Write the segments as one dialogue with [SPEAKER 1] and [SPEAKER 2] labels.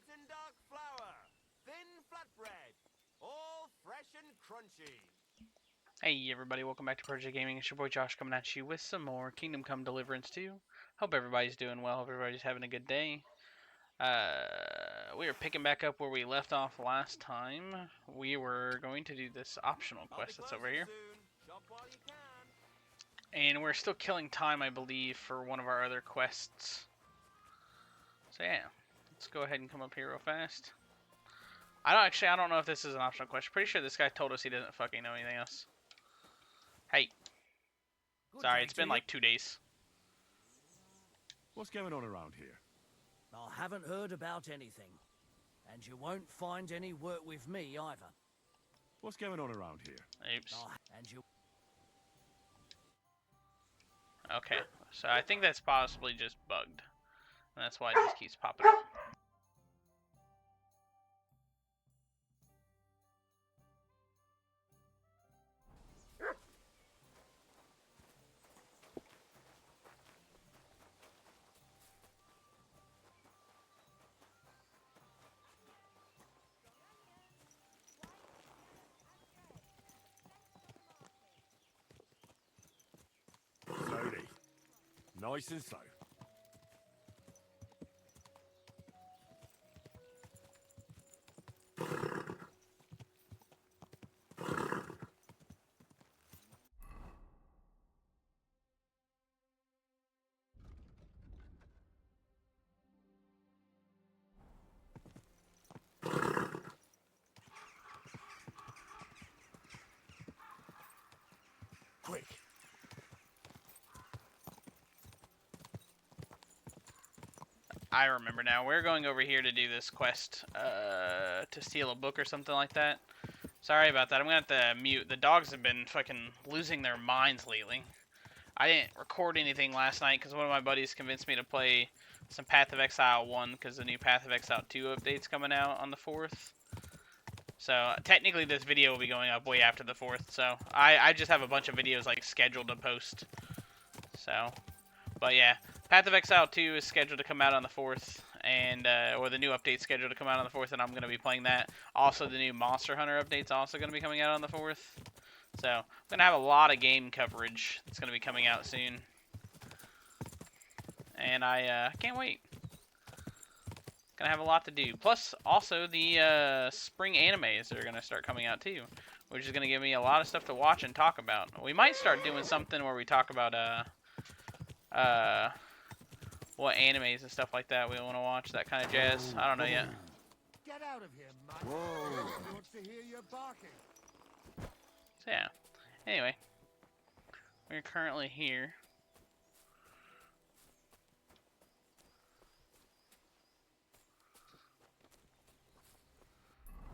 [SPEAKER 1] sweet and dark flour, thin flatbread, all fresh and crunchy.
[SPEAKER 2] Hey everybody, welcome back to Project Gaming. It's your boy Josh coming at you with some more Kingdom Come Deliverance II. Hope everybody's doing well, hope everybody's having a good day. We are picking back up where we left off last time. We were going to do this optional quest that's over here.
[SPEAKER 1] Shop while you can.
[SPEAKER 2] And we're still killing time, I believe, for one of our other quests. So yeah, let's go ahead and come up here real fast. I don't know if this is an optional quest. Pretty sure this guy told us he doesn't fucking know anything else. Hey. Sorry, it's been like 2 days.
[SPEAKER 3] What's going on around here?
[SPEAKER 4] I haven't heard about anything. And you won't find any work with me either.
[SPEAKER 3] What's going on around here?
[SPEAKER 2] Oops.
[SPEAKER 4] And you...
[SPEAKER 2] Okay, so I think that's possibly just bugged. And that's why it just keeps popping up.
[SPEAKER 3] Slowly. Nice and slow. Quick.
[SPEAKER 2] I remember now. We're going over here to do this quest to steal a book or something like that. Sorry about that. I'm going to have to mute. The dogs have been fucking losing their minds lately. I didn't record anything last night because one of my buddies convinced me to play some Path of Exile 1 because the new Path of Exile 2 update's coming out on the 4th. So technically this video will be going up way after the 4th. So I just have a bunch of videos like scheduled to post. So, but yeah. Path of Exile 2 is scheduled to come out on the 4th, and or the new update's scheduled to come out on the 4th, and I'm going to be playing that. Also, the new Monster Hunter update's also going to be coming out on the 4th. So, I'm going to have a lot of game coverage that's going to be coming out soon. And I can't wait. Going to have a lot to do. Plus, also, the spring animes are going to start coming out too, which is going to give me a lot of stuff to watch and talk about. We might start doing something where we talk about what animes and stuff like that we want to watch, that kind of jazz. I don't know yet.
[SPEAKER 1] Get out of here, mate.
[SPEAKER 3] Whoa.
[SPEAKER 1] Nobody wants to hear you barking.
[SPEAKER 2] So yeah. Anyway, we're currently here.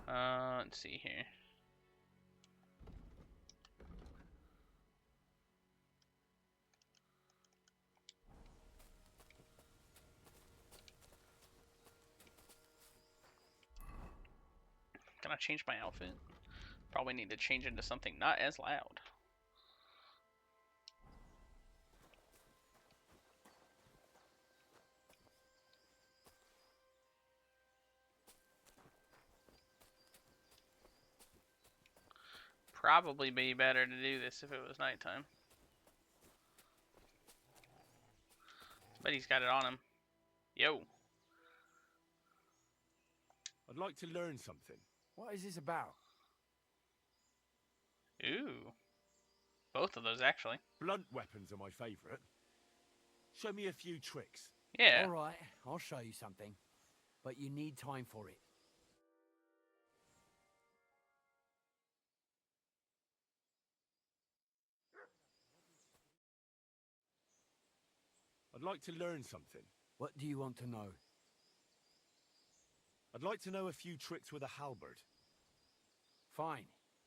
[SPEAKER 2] Let's see here. Can I change my outfit? Probably need to change into something not as loud. Probably be better to do this if it was nighttime. But he's got it on him. Yo.
[SPEAKER 3] I'd like to learn something.
[SPEAKER 4] What is this about?
[SPEAKER 2] Ooh. Both of those, actually.
[SPEAKER 3] Blunt weapons are my favourite. Show me a few tricks.
[SPEAKER 2] Yeah.
[SPEAKER 4] All right, I'll show you something. But you need time for it.
[SPEAKER 3] I'd like to learn something.
[SPEAKER 4] What do you want to know?
[SPEAKER 3] I'd like to know a few tricks with a halberd.
[SPEAKER 4] Fine,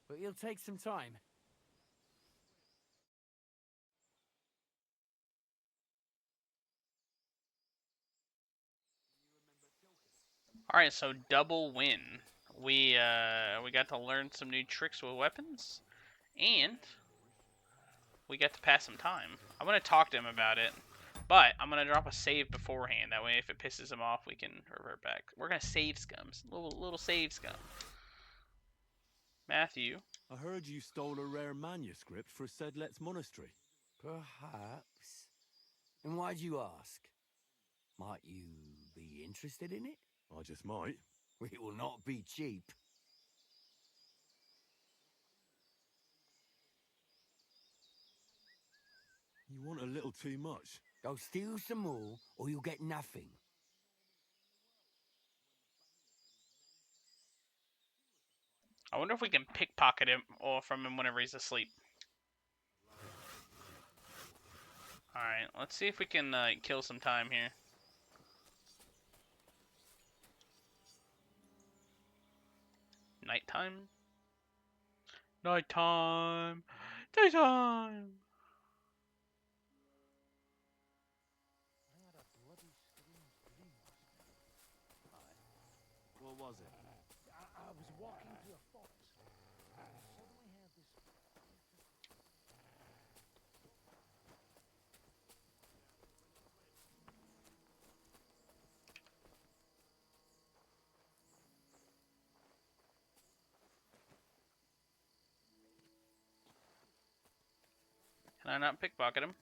[SPEAKER 4] but it'll take some time.
[SPEAKER 2] Alright, so double win. We got to learn some new tricks with weapons, and we got to pass some time. I'm gonna talk to him about it, But I'm gonna drop a save beforehand. That way, if it pisses him off, we can revert back. We're gonna save scums. Little save scum. Matthew.
[SPEAKER 3] I heard you stole a rare manuscript for Sedlet's monastery.
[SPEAKER 5] Perhaps. And why'd you ask? Might you be interested in it?
[SPEAKER 3] I just might.
[SPEAKER 5] It will not be cheap.
[SPEAKER 3] You want a little too much.
[SPEAKER 5] Go steal some more, or you'll get nothing.
[SPEAKER 2] I wonder if we can pickpocket him or from him whenever he's asleep. Alright, let's see if we can kill some time here. Nighttime? Nighttime! Daytime!
[SPEAKER 3] What was it?
[SPEAKER 4] I was walking through a forest. I suddenly had this.
[SPEAKER 2] Can I not pickpocket him?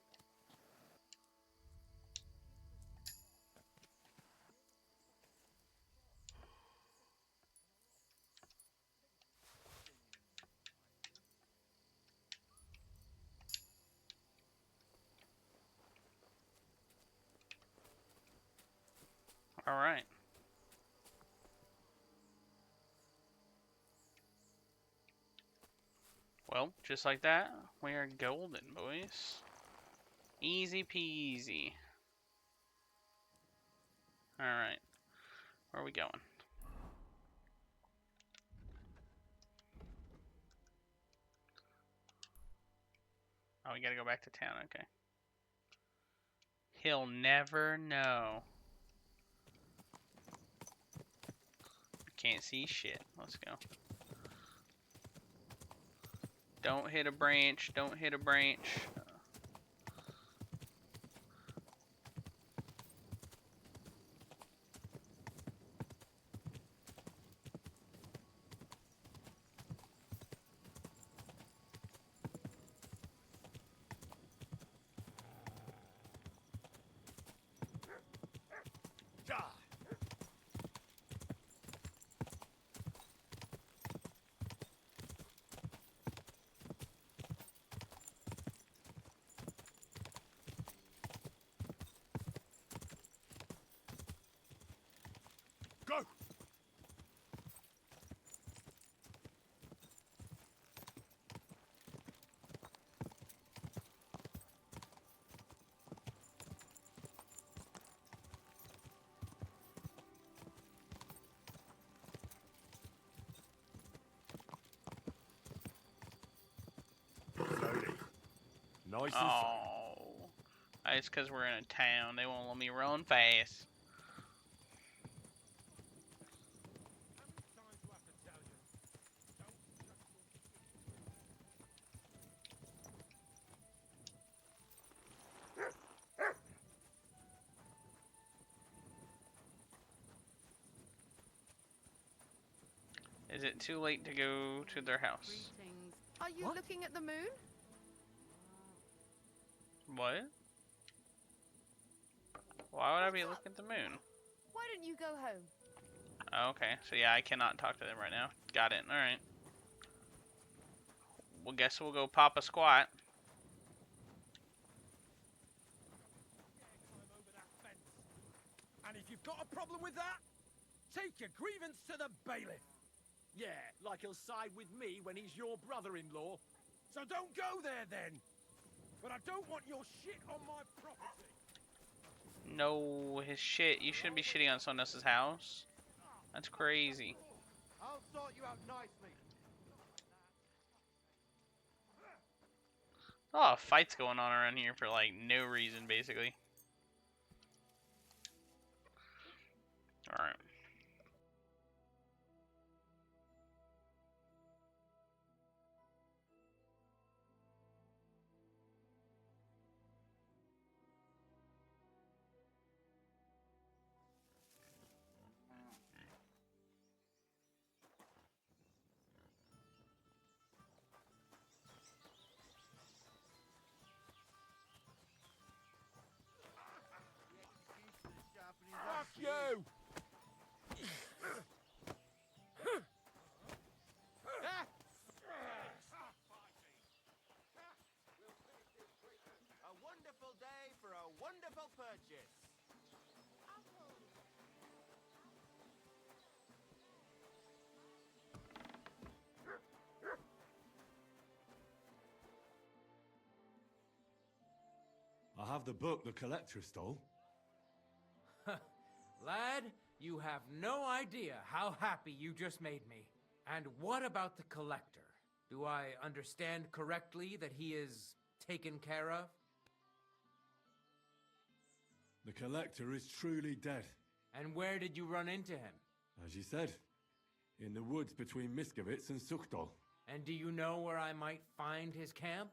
[SPEAKER 2] Alright. Well, just like that, we are golden, boys. Easy peasy. Alright. Where are we going? Oh, we gotta go back to town, okay. He'll never know. Can't see shit. Let's go. Don't hit a branch. Don't hit a branch.
[SPEAKER 3] Go! Slowly. Nice and slow.
[SPEAKER 2] Oh. It's because we're in a town. They won't let me run fast. Is it too late to go to their house?
[SPEAKER 6] Greetings. Are you
[SPEAKER 4] What?
[SPEAKER 6] looking at the moon?
[SPEAKER 2] What? Why would I be looking at the moon?
[SPEAKER 6] Why don't you go home?
[SPEAKER 2] Oh, okay, so yeah, I cannot talk to them right now. Got it, alright. Well, guess we'll go pop a squat.
[SPEAKER 3] Climb over that fence. And if you've got a problem with that, take your grievance to the bailiff. Yeah, like he'll side with me when he's your brother-in-law. So don't go there then. But I don't want your shit on my property.
[SPEAKER 2] No, his shit. You shouldn't be shitting on someone else's house. That's crazy.
[SPEAKER 1] I'll sort you out nicely.
[SPEAKER 2] Oh, fights going on around here for like no reason, basically. Alright.
[SPEAKER 3] you!
[SPEAKER 1] A wonderful day for a wonderful purchase.
[SPEAKER 7] I have the book the collector stole.
[SPEAKER 8] Lad, you have no idea how happy you just made me. And what about the collector? Do I understand correctly that he is taken care of?
[SPEAKER 7] The collector is truly dead.
[SPEAKER 8] And where did you run into him?
[SPEAKER 7] As you said, in the woods between Miskovitz and Sukdal.
[SPEAKER 8] And do you know where I might find his camp?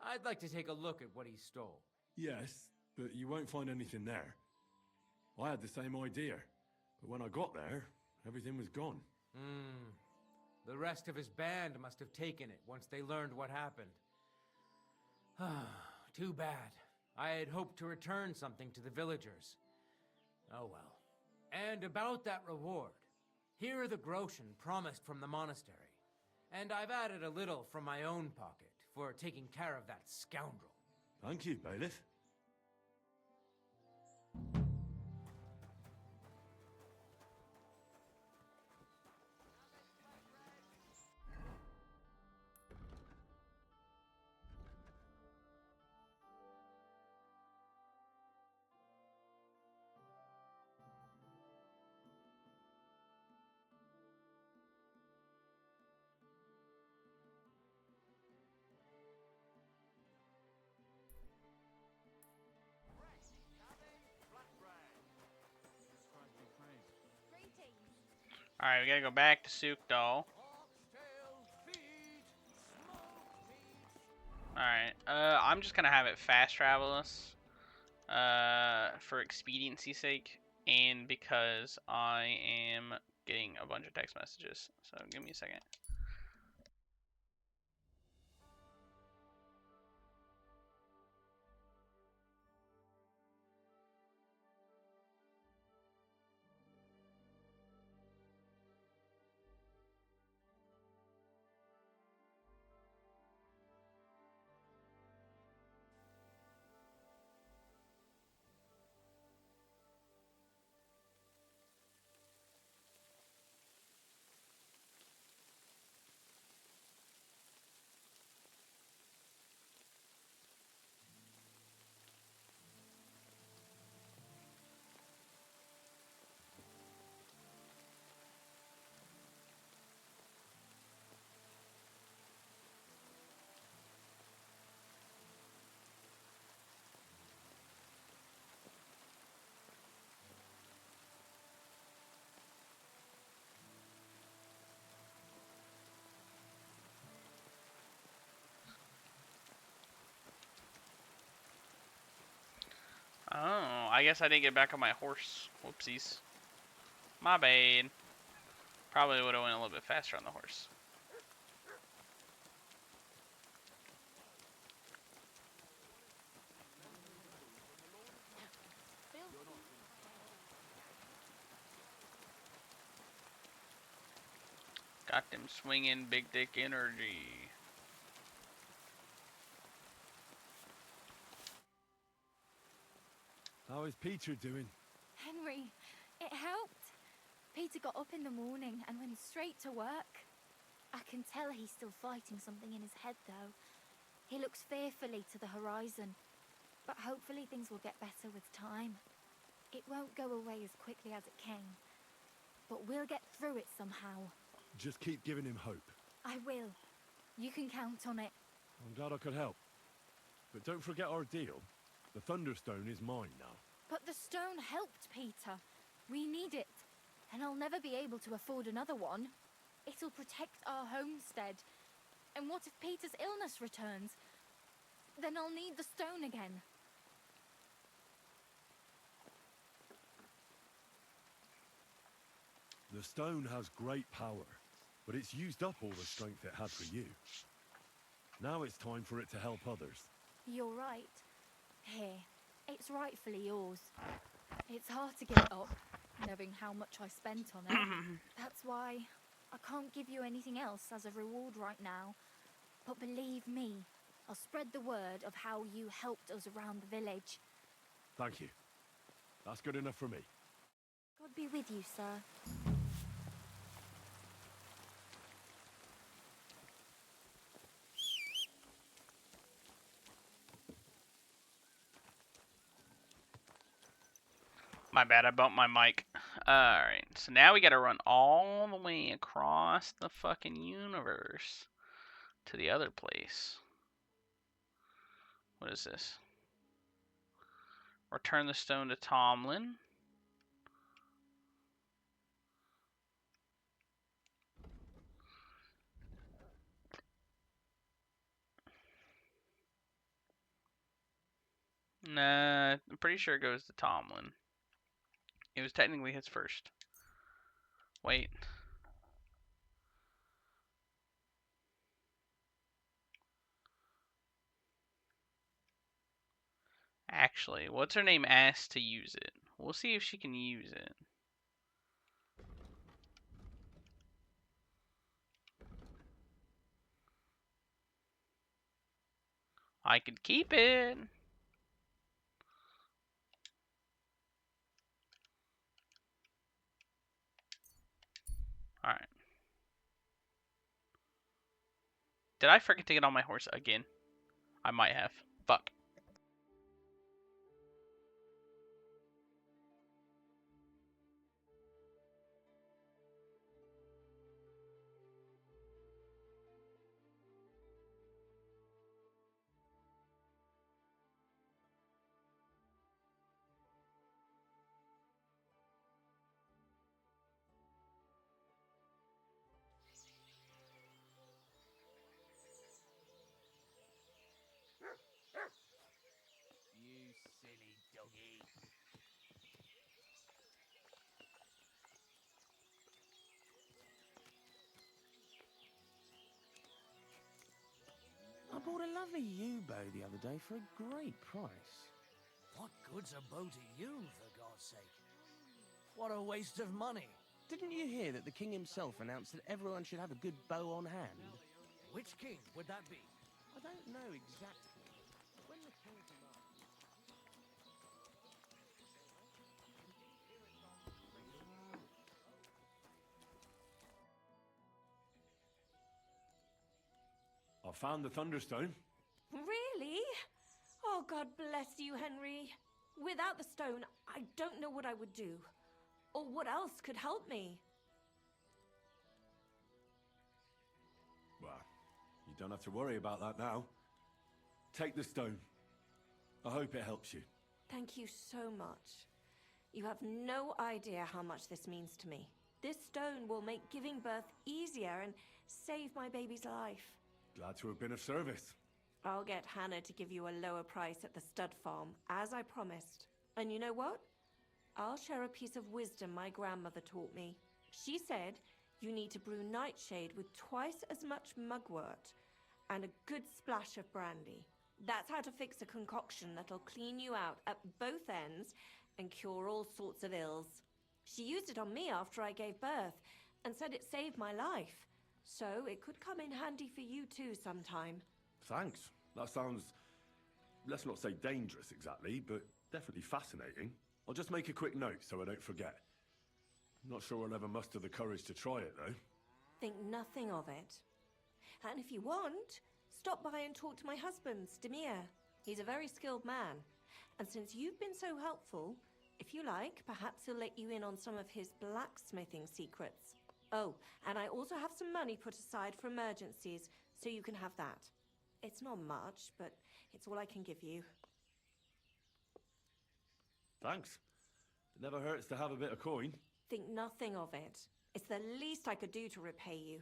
[SPEAKER 8] I'd like to take a look at what he stole.
[SPEAKER 7] Yes, but you won't find anything there. I had the same idea, but when I got there, everything was gone.
[SPEAKER 8] The rest of his band must have taken it once they learned what happened. Too bad. I had hoped to return something to the villagers. Oh well. And about that reward. Here are the groschen promised from the monastery. And I've added a little from my own pocket for taking care of that scoundrel.
[SPEAKER 7] Thank you, bailiff.
[SPEAKER 6] Greetings.
[SPEAKER 2] Alright, we gotta go back to Sukdal. Alright, I'm just gonna have it fast travel us. For expediency's sake. And because I am getting a bunch of text messages. So give me a second. Oh, I guess I didn't get back on my horse. Whoopsies. My bad. Probably would have went a little bit faster on the horse. Got them swinging big dick energy.
[SPEAKER 7] How is Peter doing?
[SPEAKER 6] Henry, it helped. Peter got up in the morning and went straight to work. I can tell he's still fighting something in his head, though. He looks fearfully to the horizon. But hopefully things will get better with time. It won't go away as quickly as it came. But we'll get through it somehow.
[SPEAKER 7] Just keep giving him hope.
[SPEAKER 6] I will. You can count on it.
[SPEAKER 7] I'm glad I could help. But don't forget our deal. The Thunderstone is mine now.
[SPEAKER 6] But the stone helped, Peter. We need it. And I'll never be able to afford another one. It'll protect our homestead. And what if Peter's illness returns? Then I'll need the stone again.
[SPEAKER 7] The stone has great power, but it's used up all the strength it had for you. Now it's time for it to help others.
[SPEAKER 6] You're right. Here, it's rightfully yours. It's hard to give it up, knowing how much I spent on it. That's why I can't give you anything else as a reward right now. But believe me, I'll spread the word of how you helped us around the village.
[SPEAKER 7] Thank you. That's good enough for me.
[SPEAKER 6] God be with you, sir.
[SPEAKER 2] My bad, I bumped my mic. Alright, so now we gotta run all the way across the fucking universe to the other place. What is this? Return the stone to Tomlin. Nah, I'm pretty sure it goes to Tomlin. It was technically his first. Wait. Actually, what's her name asked to use it? We'll see if she can use it. I could keep it. Alright. Did I forget to get on my horse again? I might have. Fuck.
[SPEAKER 3] You silly doggy. I bought a lovely U-bow the other day for a great price.
[SPEAKER 4] What good's a bow to you, for God's sake? What a waste of money.
[SPEAKER 3] Didn't you hear that the king himself announced that everyone should have a good bow on hand?
[SPEAKER 4] Which king would that be?
[SPEAKER 3] I don't know exactly. When the king commanded...
[SPEAKER 7] I found the Thunderstone.
[SPEAKER 9] Really? Oh, God bless you, Henry. Without the stone, I don't know what I would do. Or what else could help me.
[SPEAKER 7] Well, you don't have to worry about that now. Take the stone. I hope it helps you.
[SPEAKER 9] Thank you so much. You have no idea how much this means to me. This stone will make giving birth easier and save my baby's life.
[SPEAKER 7] Glad to have been of service.
[SPEAKER 9] I'll get Hannah to give you a lower price at the stud farm, as I promised. And you know what? I'll share a piece of wisdom my grandmother taught me. She said you need to brew nightshade with twice as much mugwort and a good splash of brandy. That's how to fix a concoction that'll clean you out at both ends and cure all sorts of ills. She used it on me after I gave birth and said it saved my life. So it could come in handy for you too sometime.
[SPEAKER 7] Thanks. That sounds, let's not say dangerous exactly, but definitely fascinating. I'll just make a quick note so I don't forget. Not sure I'll ever muster the courage to try it, though.
[SPEAKER 9] Think nothing of it. And if you want, stop by and talk to my husband, Stamir. He's a very skilled man. And since you've been so helpful, if you like, perhaps he'll let you in on some of his blacksmithing secrets. Oh, and I also have some money put aside for emergencies, so you can have that. It's not much, but it's all I can give you.
[SPEAKER 7] Thanks. It never hurts to have a bit of coin.
[SPEAKER 9] Think nothing of it. It's the least I could do to repay you.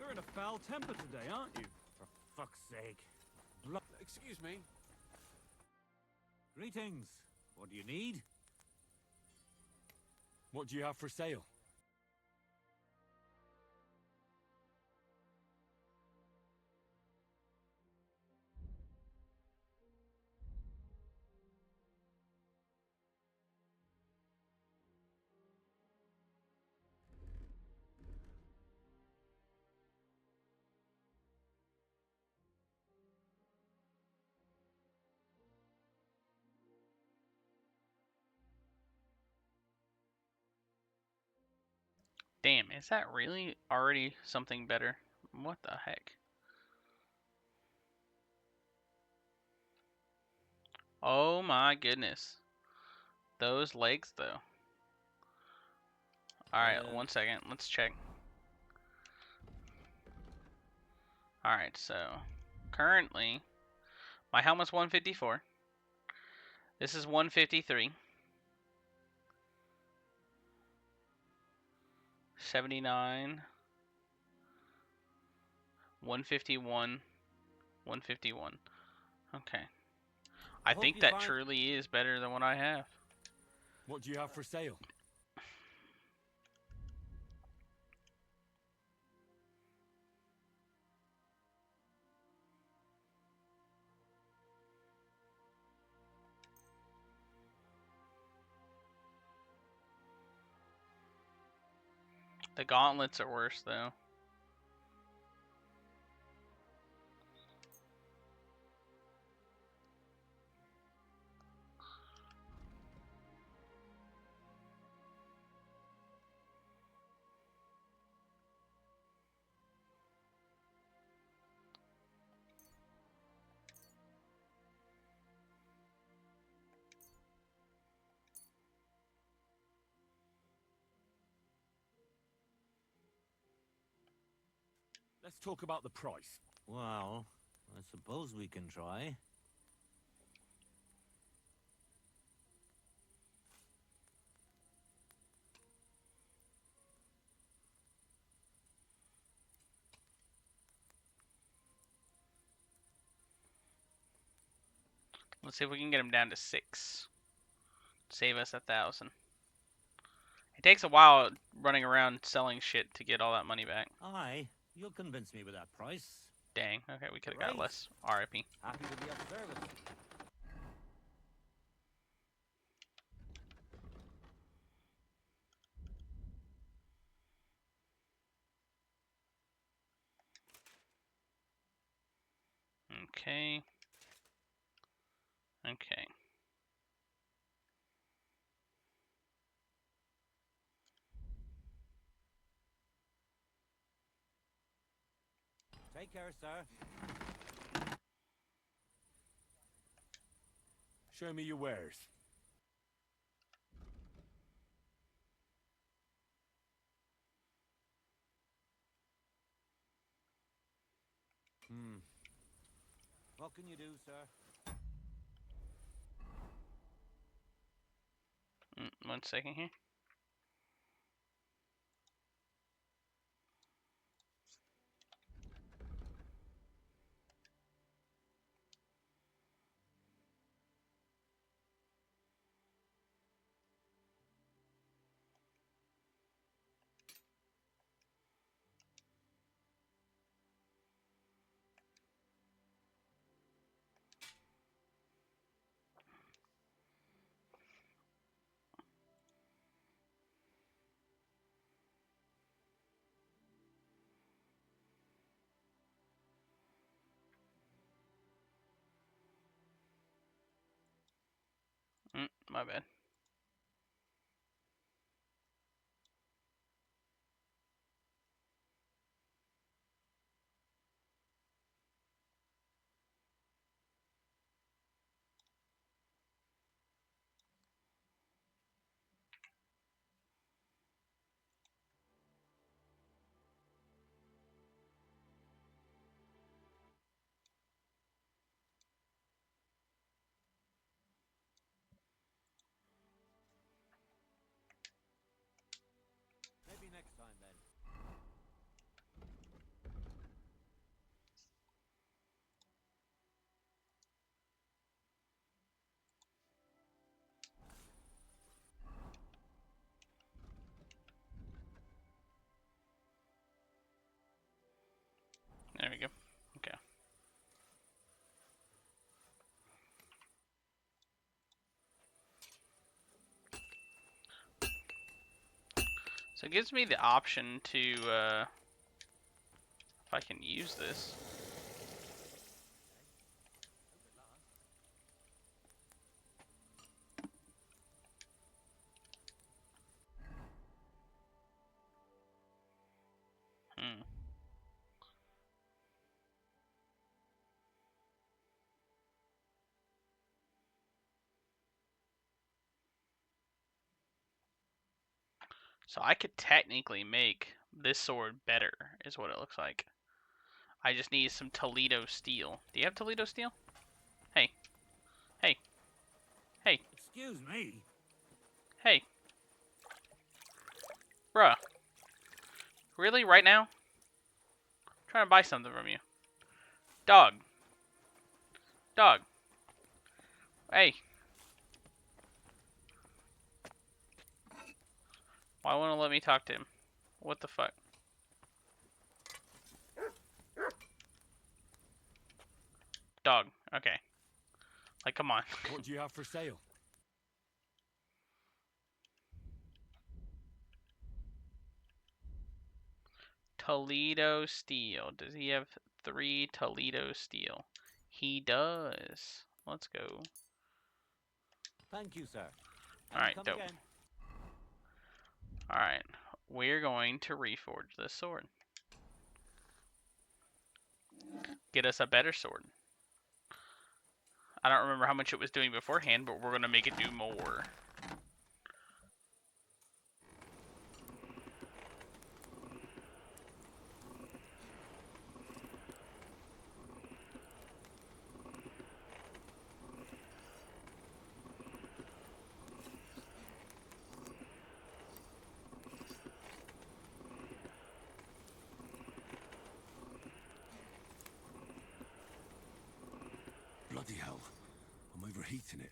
[SPEAKER 3] You're in a foul temper today, aren't you? For fuck's sake.
[SPEAKER 1] Excuse me.
[SPEAKER 3] Greetings. What do you need?
[SPEAKER 7] What do you have for sale?
[SPEAKER 2] Damn, is that really already something better? What the heck? Oh my goodness. Those legs, though. Alright, 1 second. Let's check. Alright, so currently my helmet's 154. This is 153. 79. 151. 151. Okay. I think that truly is better than what I have.
[SPEAKER 7] What do you have for sale?
[SPEAKER 2] The gauntlets are worse, though.
[SPEAKER 7] Let's talk about the price.
[SPEAKER 3] Well, I suppose we can try.
[SPEAKER 2] Let's see if we can get him down to 6. Save us 1,000. It takes a while running around selling shit to get all that money back.
[SPEAKER 3] Aye, you'll convince me with that price.
[SPEAKER 2] Dang. Okay, we could have got
[SPEAKER 3] Right.
[SPEAKER 2] less. RIP.
[SPEAKER 3] Happy to be of service.
[SPEAKER 2] Okay. Okay.
[SPEAKER 3] Take care, sir.
[SPEAKER 7] Show me your wares.
[SPEAKER 3] What can you do, sir?
[SPEAKER 2] 1 second here. My bad. So it gives me the option to, if I can use this. Hmm. So I could technically make this sword better, is what it looks like. I just need some Toledo steel. Do you have Toledo steel? Hey. Hey. Hey.
[SPEAKER 4] Excuse me.
[SPEAKER 2] Hey. Bruh. Really? Right now? I'm trying to buy something from you. Dog. Dog. Hey. Why won't it let me talk to him? What the fuck? Dog. Okay. Like, come on.
[SPEAKER 3] What do you have for sale?
[SPEAKER 2] Toledo steel. Does he have 3 Toledo steel? He does. Let's go.
[SPEAKER 3] Thank you, sir.
[SPEAKER 2] Alright, dope. Alright. We're going to reforge this sword. Get us a better sword. I don't remember how much it was doing beforehand, but we're going to make it do more.
[SPEAKER 7] Bloody hell. I'm overheating it.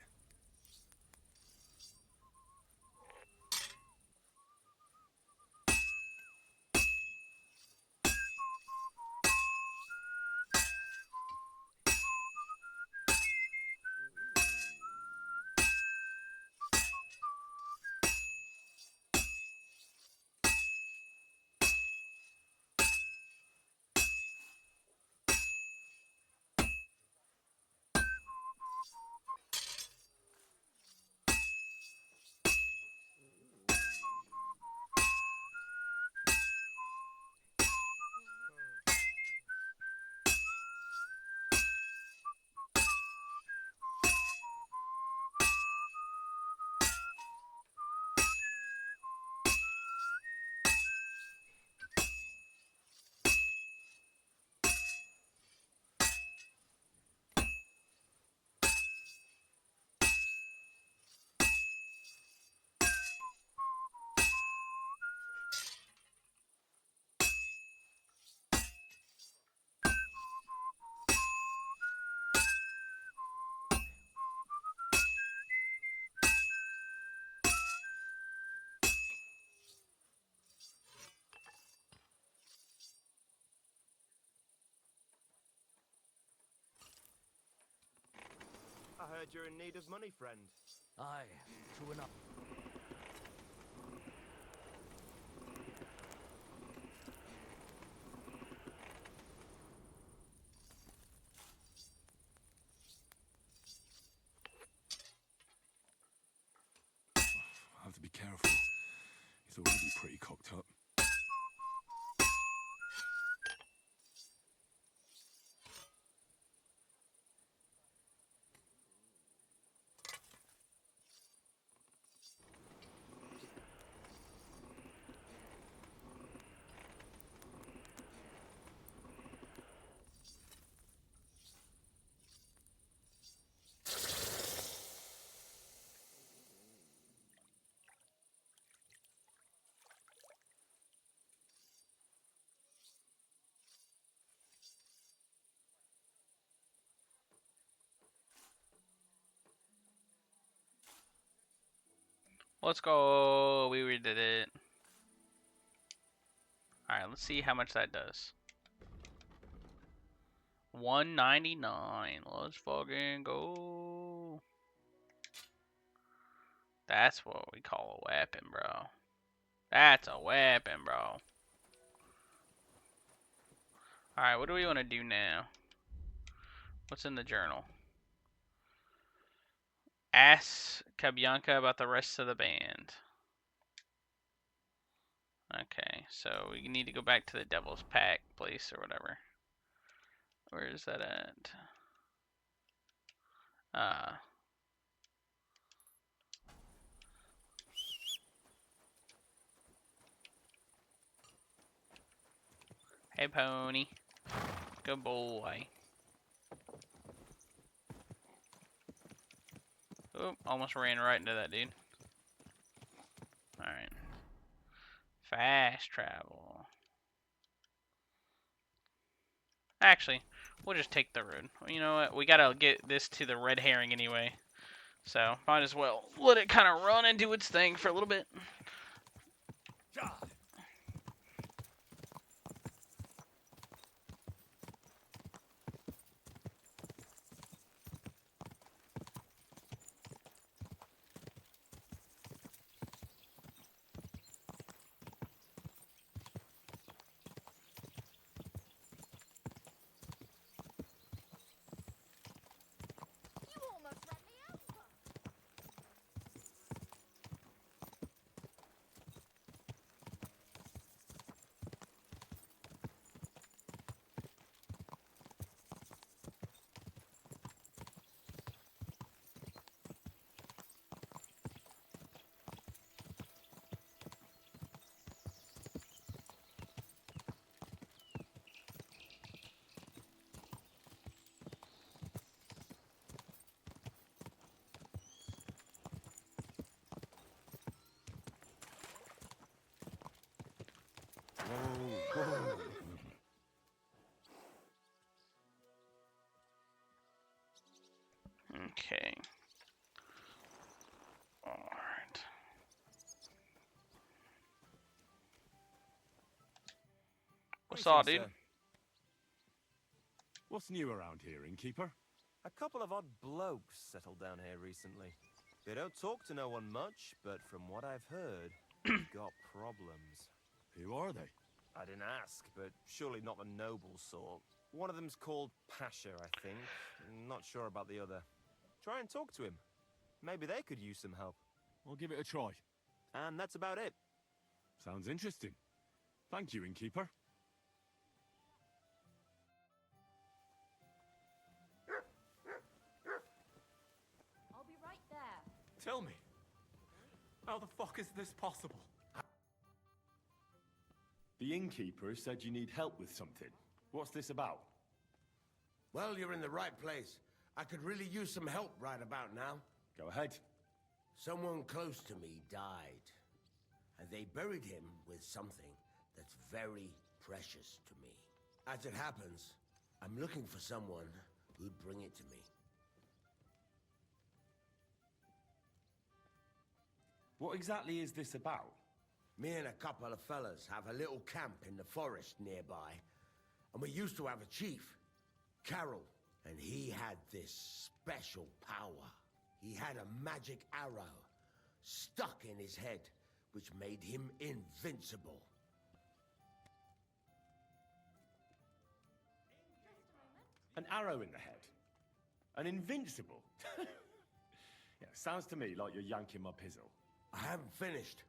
[SPEAKER 1] I heard you're in need of money, friend.
[SPEAKER 4] Aye, true enough.
[SPEAKER 7] I have to be careful. He's already pretty cocked up.
[SPEAKER 2] Let's go. We redid it. Alright, let's see how much that does. 199. Let's fucking go. That's what we call a weapon, bro. That's a weapon, bro. Alright, what do we want to do now? What's in the journal? Ask Kabyanka about the rest of the band. Okay, so we need to go back to the Devil's Pack place or whatever. Where is that at? Hey, pony. Good boy. Oop, almost ran right into that dude. Alright. Fast travel. Actually, we'll just take the road. You know what? We gotta get this to the red herring anyway. So, might as well let it kind of run and do its thing for a little bit.
[SPEAKER 6] You almost ran me over.
[SPEAKER 2] Okay. Alright. What's up, dude?
[SPEAKER 7] What's new around here, innkeeper?
[SPEAKER 1] A couple of odd blokes settled down here recently. They don't talk to no one much, but from what I've heard, they've got problems.
[SPEAKER 7] Who are they?
[SPEAKER 1] I didn't ask, but surely not the noble sort. One of them's called Pasha, I think. Not sure about the other. Try and talk to him. Maybe they could use some help.
[SPEAKER 7] I'll give it a try.
[SPEAKER 1] And that's about it.
[SPEAKER 7] Sounds interesting. Thank you, innkeeper.
[SPEAKER 6] I'll be right there.
[SPEAKER 3] Tell me, how the fuck is this possible?
[SPEAKER 7] The innkeeper said you need help with something. What's this about?
[SPEAKER 10] Well, you're in the right place. I could really use some help right about now.
[SPEAKER 7] Go ahead.
[SPEAKER 10] Someone close to me died, and they buried him with something that's very precious to me. As it happens, I'm looking for someone who'd bring it to me.
[SPEAKER 7] What exactly is this about?
[SPEAKER 10] Me and a couple of fellas have a little camp in the forest nearby, and we used to have a chief, Carol, and he had this special power. He had a magic arrow stuck in his head, which made him invincible.
[SPEAKER 7] An arrow in the head? An invincible? Yeah, sounds to me like you're yanking my pizzle.
[SPEAKER 10] I haven't finished,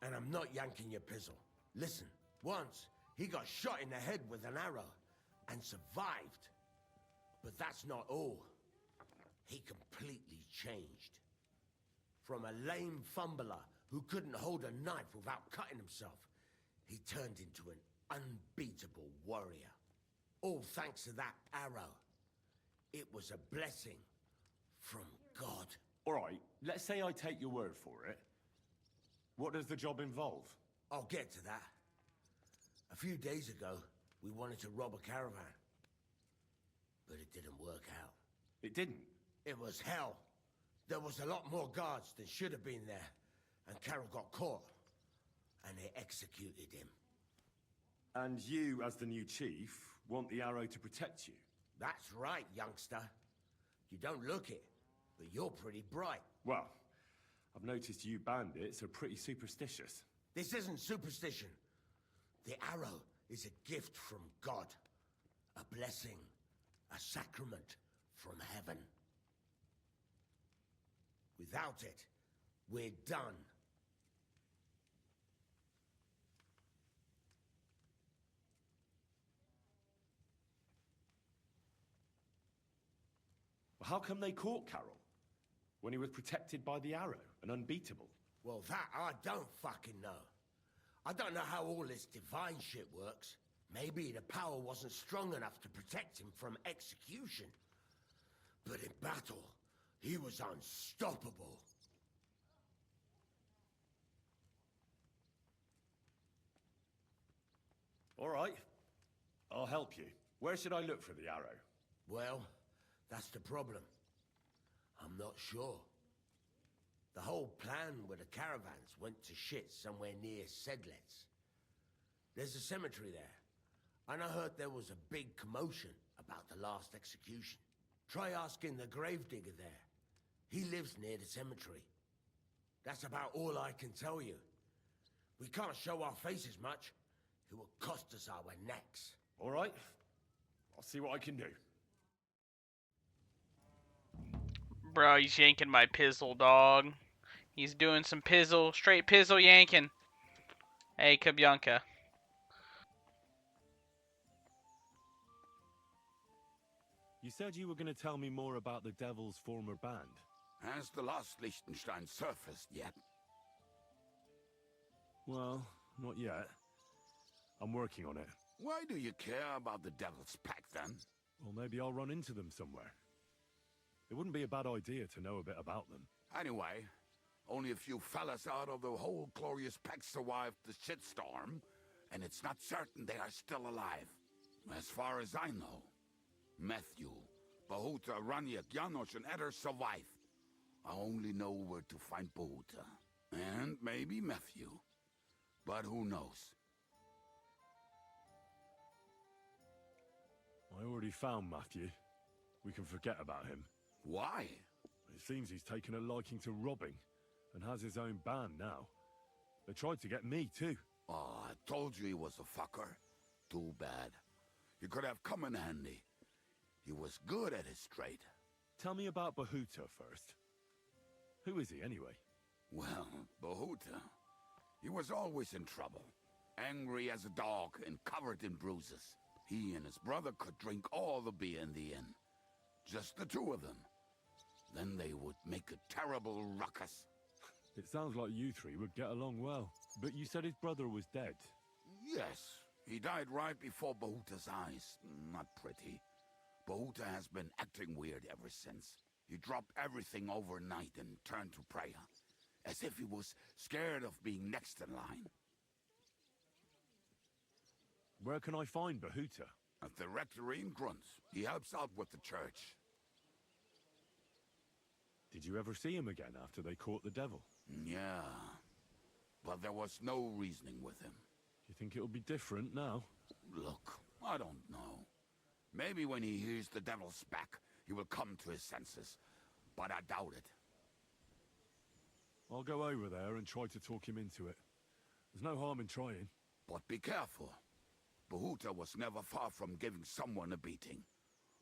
[SPEAKER 10] and I'm not yanking your pizzle. Listen, once he got shot in the head with an arrow and survived. But that's not all. He completely changed. From a lame fumbler who couldn't hold a knife without cutting himself, he turned into an unbeatable warrior. All thanks to that arrow. It was a blessing from God.
[SPEAKER 7] All right, let's say I take your word for it. What does the job involve?
[SPEAKER 10] I'll get to that. A few days ago, we wanted to rob a caravan. But it didn't work out.
[SPEAKER 7] It didn't?
[SPEAKER 10] It was hell. There was a lot more guards than should have been there. And Carol got caught. And they executed him.
[SPEAKER 7] And you, as the new chief, want the arrow to protect you?
[SPEAKER 10] That's right, youngster. You don't look it, but you're pretty bright.
[SPEAKER 7] Well, I've noticed you bandits are pretty superstitious.
[SPEAKER 10] This isn't superstition. The arrow is a gift from God. A blessing. A sacrament from heaven. Without it, we're done.
[SPEAKER 7] How come they caught Carol? When he was protected by the arrow and unbeatable?
[SPEAKER 10] Well, that I don't fucking know. I don't know how all this divine shit works. Maybe the power wasn't strong enough to protect him from execution. But in battle, he was unstoppable.
[SPEAKER 7] All right. I'll help you. Where should I look for the arrow?
[SPEAKER 10] Well, that's the problem. I'm not sure. The whole plan with the caravans went to shit somewhere near Sedlets. There's a cemetery there, and I heard there was a big commotion about the last execution. Try asking the gravedigger there. He lives near the cemetery. That's about all I can tell you. We can't show our faces much. It will cost us our necks.
[SPEAKER 7] All right. I'll see what I can do.
[SPEAKER 2] Bro, he's yanking my pizzle, dog. He's doing some pizzle, straight pizzle yanking. Hey, Kabyanka.
[SPEAKER 7] You said you were going to tell me more about the Devil's former band.
[SPEAKER 11] Has the lost Liechtenstein surfaced yet?
[SPEAKER 7] Well, not yet. I'm working on it.
[SPEAKER 11] Why do you care about the Devil's Pack, then?
[SPEAKER 7] Well, maybe I'll run into them somewhere. It wouldn't be a bad idea to know a bit about them.
[SPEAKER 11] Anyway, only a few fellas out of the whole glorious pack survived the shitstorm, and it's not certain they are still alive. As far as I know, Matthew, Bahuta, Raniak, Janosch, and Eder survived. I only know where to find Bahuta. And maybe Matthew. But who knows?
[SPEAKER 7] I already found Matthew. We can forget about him.
[SPEAKER 11] Why?
[SPEAKER 7] It seems he's taken a liking to robbing, and has his own band now. They tried to get me, too.
[SPEAKER 11] Oh, I told you he was a fucker. Too bad. He could have come in handy. He was good at his trade.
[SPEAKER 7] Tell me about Bahuta first. Who is he, anyway?
[SPEAKER 11] Well, Bahuta, he was always in trouble. Angry as a dog and covered in bruises. He and his brother could drink all the beer in the inn. Just the two of them. Then they would make a terrible ruckus.
[SPEAKER 7] It sounds like you three would get along well. But you said his brother was dead.
[SPEAKER 11] Yes, he died right before Bahuta's eyes. Not pretty. Bahuta has been acting weird ever since. He dropped everything overnight and turned to prayer. As if he was scared of being next in line.
[SPEAKER 7] Where can I find Bahuta?
[SPEAKER 11] At the rectory in Grunts. He helps out with the church.
[SPEAKER 7] Did you ever see him again after they caught the devil?
[SPEAKER 11] Yeah. But there was no reasoning with him.
[SPEAKER 7] You think it'll be different now?
[SPEAKER 11] Look, I don't know. Maybe when he hears the devil's back, he will come to his senses. But I doubt it.
[SPEAKER 7] I'll go over there and try to talk him into it. There's no harm in trying.
[SPEAKER 11] But be careful. Bahuta was never far from giving someone a beating.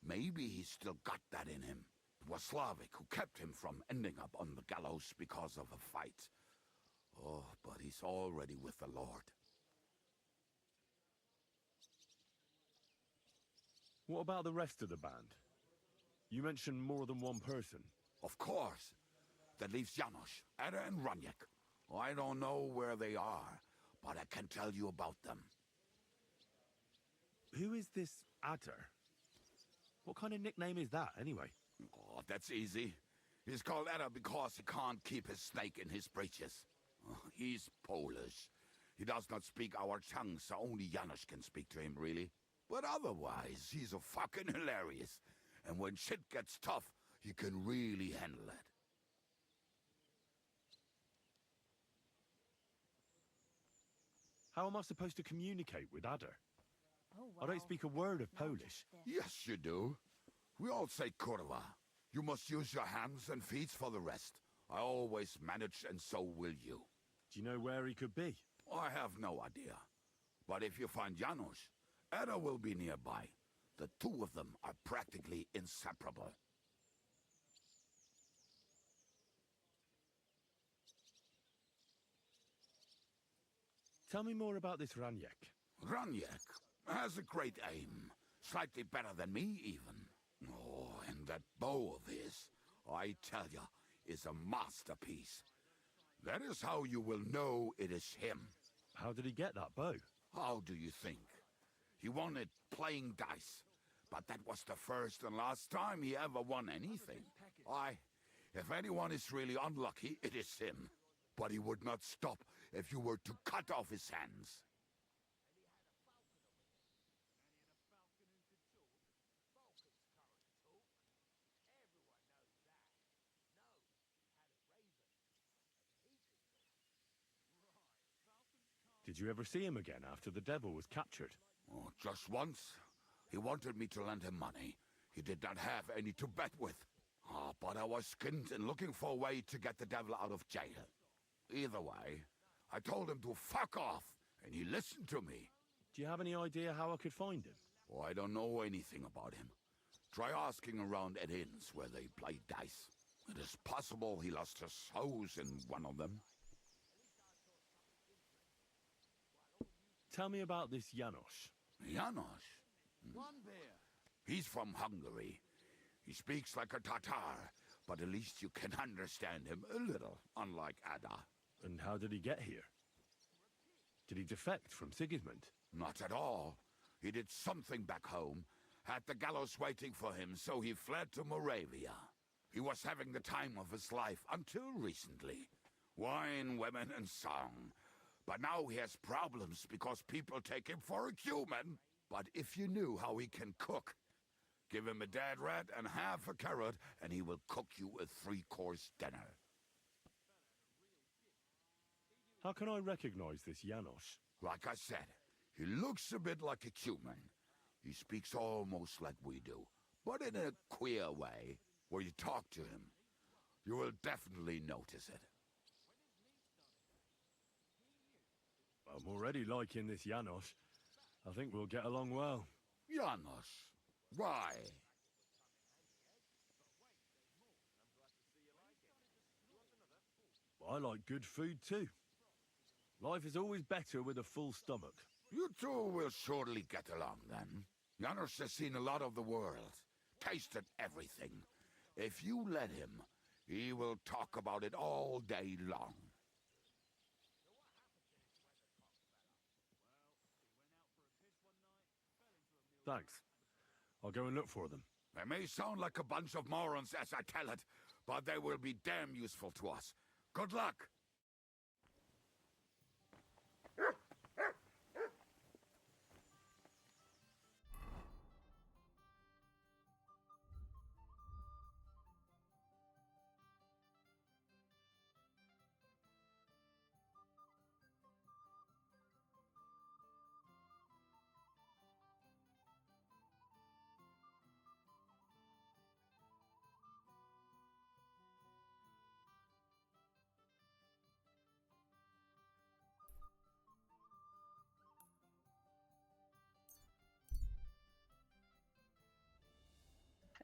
[SPEAKER 11] Maybe he's still got that in him. It was Slavic who kept him from ending up on the gallows because of a fight. Oh, but he's already with the Lord.
[SPEAKER 7] What about the rest of the band? You mentioned more than one person.
[SPEAKER 11] Of course. That leaves Janosch, Eder, and Raniak. I don't know where they are, but I can tell you about them.
[SPEAKER 7] Who is this Adder? What kind of nickname is that, anyway?
[SPEAKER 11] Oh, that's easy. He's called Eder because he can't keep his snake in his breeches. Oh, he's Polish. He does not speak our tongue, so only Janosch can speak to him, really. But otherwise, he's a fucking hilarious. And when shit gets tough, he can really handle it.
[SPEAKER 7] How am I supposed to communicate with Adder?
[SPEAKER 6] Oh,
[SPEAKER 7] I don't speak a word of Polish.
[SPEAKER 6] This.
[SPEAKER 11] Yes, you do. We all say kurwa. You must use your hands and feet for the rest. I always manage, and so will you.
[SPEAKER 7] Do you know where he could be?
[SPEAKER 11] I have no idea. But if you find Janos, Ada will be nearby. The two of them are practically inseparable.
[SPEAKER 7] Tell me more about this Ranyek.
[SPEAKER 11] Ranyek has a great aim. Slightly better than me, even. Oh, and that bow of his, I tell ya, is a masterpiece. That is how you will know it is him.
[SPEAKER 7] How did he get that bow?
[SPEAKER 11] How do you think? He won it playing dice. But that was the first and last time he ever won anything. If anyone is really unlucky, it is him. But he would not stop if you were to cut off his hands.
[SPEAKER 7] Did you ever see him again after the devil was captured?
[SPEAKER 11] Oh, just once. He wanted me to lend him money. He did not have any to bet with. But I was skinned and looking for a way to get the devil out of jail. Either way, I told him to fuck off, and he listened to me.
[SPEAKER 7] Do you have any idea how I could find him?
[SPEAKER 11] Oh, I don't know anything about him. Try asking around at inns where they play dice. It is possible he lost his hose in one of them.
[SPEAKER 7] Tell me about this Janos.
[SPEAKER 11] Janos? He's from Hungary. He speaks like a Tatar, but at least you can understand him a little, unlike Ada.
[SPEAKER 7] And how did he get here? Did he defect from Sigismund?
[SPEAKER 11] Not at all. He did something back home, had the gallows waiting for him, so he fled to Moravia. He was having the time of his life until recently. Wine, women, and song. But now he has problems because people take him for a human. But if you knew how he can cook, give him a dead rat and half a carrot, and he will cook you a 3-course dinner.
[SPEAKER 7] How can I recognize this Janos?
[SPEAKER 11] Like I said, he looks a bit like a human. He speaks almost like we do, but in a queer way. Where you talk to him, you will definitely notice it.
[SPEAKER 7] I'm already liking this Janos. I think we'll get along well.
[SPEAKER 11] Janos? Why?
[SPEAKER 7] I like good food too. Life is always better with a full stomach.
[SPEAKER 11] You two will surely get along then. Janos has seen a lot of the world, tasted everything. If you let him, he will talk about it all day long.
[SPEAKER 7] Thanks. I'll go and look for them.
[SPEAKER 11] They may sound like a bunch of morons as I tell it, but they will be damn useful to us. Good luck!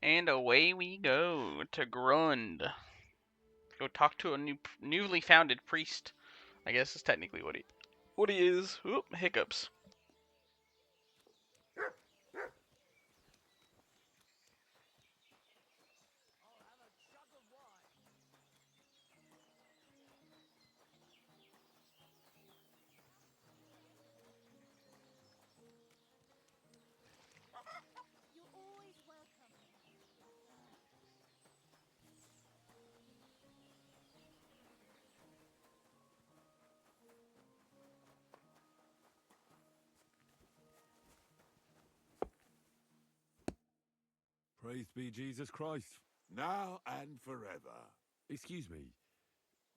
[SPEAKER 2] And away we go to Grund. Go talk to a newly founded priest. I guess is technically what he is. Oop, hiccups.
[SPEAKER 7] Praise be Jesus Christ.
[SPEAKER 12] Now and forever.
[SPEAKER 7] Excuse me,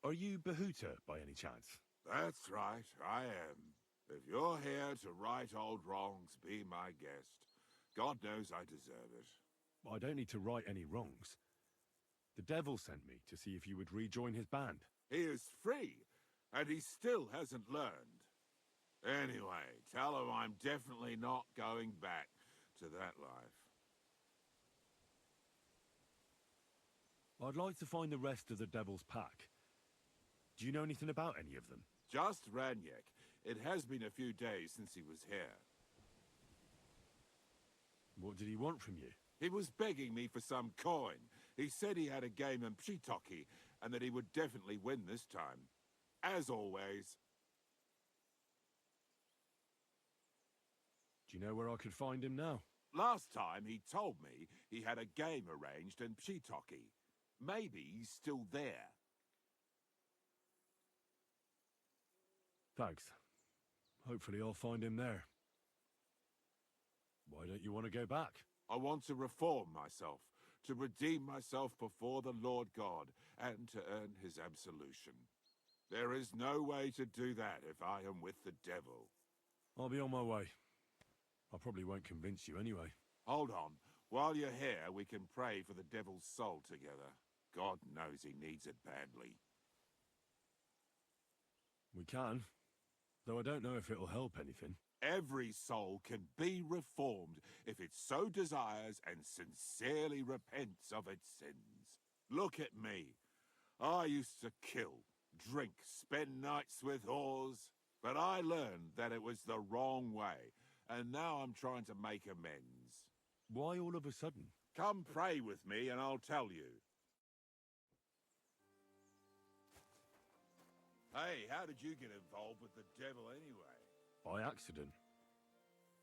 [SPEAKER 7] are you Behuta by any chance?
[SPEAKER 12] That's right, I am. If you're here to right old wrongs, be my guest. God knows I deserve it.
[SPEAKER 7] I don't need to right any wrongs. The devil sent me to see if you would rejoin his band.
[SPEAKER 12] He is free, and he still hasn't learned. Anyway, tell him I'm definitely not going back to that life.
[SPEAKER 7] I'd like to find the rest of the Devil's Pack. Do you know anything about any of them?
[SPEAKER 12] Just Ranyek. It has been a few days since he was here.
[SPEAKER 7] What did he want from you?
[SPEAKER 12] He was begging me for some coin. He said he had a game in Pshitoki, and that he would definitely win this time. As always.
[SPEAKER 7] Do you know where I could find him now?
[SPEAKER 12] Last time he told me he had a game arranged in Pshitoki. Maybe he's still there.
[SPEAKER 7] Thanks. Hopefully I'll find him there. Why don't you want to go back?
[SPEAKER 12] I want to reform myself, to redeem myself before the Lord God, and to earn his absolution. There is no way to do that if I am with the devil.
[SPEAKER 7] I'll be on my way. I probably won't convince you anyway.
[SPEAKER 12] Hold on. While you're here, we can pray for the devil's soul together. God knows he needs it badly.
[SPEAKER 7] We can, though I don't know if it'll help anything.
[SPEAKER 12] Every soul can be reformed if it so desires and sincerely repents of its sins. Look at me. I used to kill, drink, spend nights with whores, but I learned that it was the wrong way, and now I'm trying to make amends.
[SPEAKER 7] Why all of a sudden?
[SPEAKER 12] Come pray with me and I'll tell you. Hey, how did you get involved with the devil anyway?
[SPEAKER 7] By accident.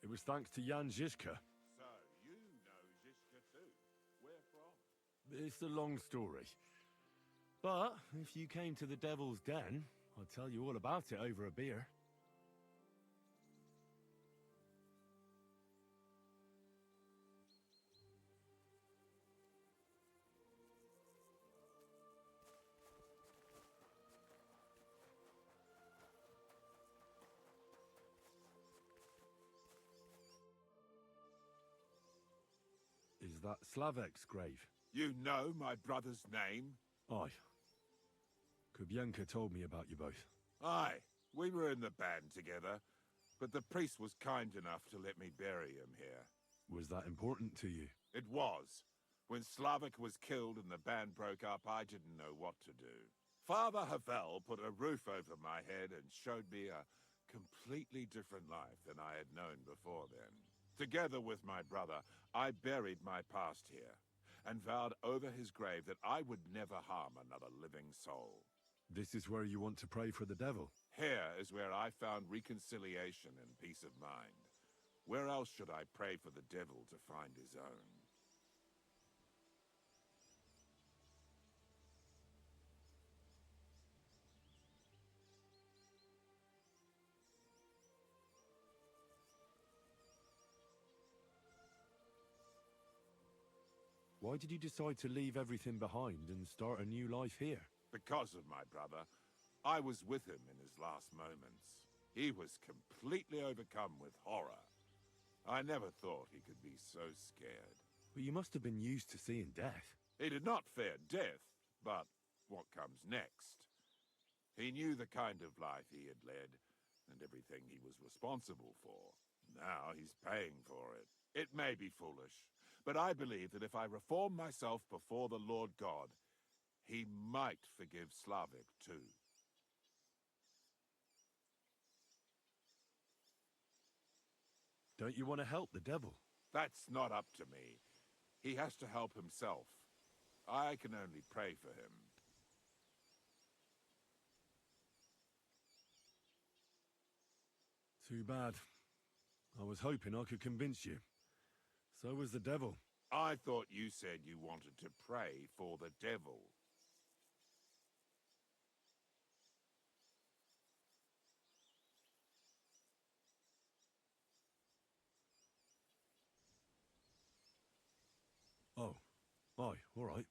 [SPEAKER 7] It was thanks to Jan Žižka.
[SPEAKER 12] So, you know Žižka too. Where from?
[SPEAKER 7] It's a long story. But if you came to the Devil's Den, I'd tell you all about it over a beer. Is that Slavek's grave?
[SPEAKER 12] You know my brother's name?
[SPEAKER 7] Aye. Kubienka told me about you both.
[SPEAKER 12] Aye, we were in the band together, but the priest was kind enough to let me bury him here.
[SPEAKER 7] Was that important to you?
[SPEAKER 12] It was. When Slavek was killed and the band broke up, I didn't know what to do. Father Havel put a roof over my head and showed me a completely different life than I had known before then. Together with my brother, I buried my past here, and vowed over his grave that I would never harm another living soul.
[SPEAKER 7] This is where you want to pray for the devil?
[SPEAKER 12] Here is where I found reconciliation and peace of mind. Where else should I pray for the devil to find his own?
[SPEAKER 7] Why did you decide to leave everything behind and start a new life here?
[SPEAKER 12] Because of my brother. I was with him in his last moments. He was completely overcome with horror. I never thought he could be so scared.
[SPEAKER 7] But you must have been used to seeing death.
[SPEAKER 12] He did not fear death, but what comes next? He knew the kind of life he had led, and everything he was responsible for. Now he's paying for it. It may be foolish, but I believe that if I reform myself before the Lord God, he might forgive Slavek too.
[SPEAKER 7] Don't you want to help the devil?
[SPEAKER 12] That's not up to me. He has to help himself. I can only pray for him.
[SPEAKER 7] Too bad. I was hoping I could convince you. So was the devil.
[SPEAKER 12] I thought you said you wanted to pray for the devil.
[SPEAKER 7] Oh. Aye, all right.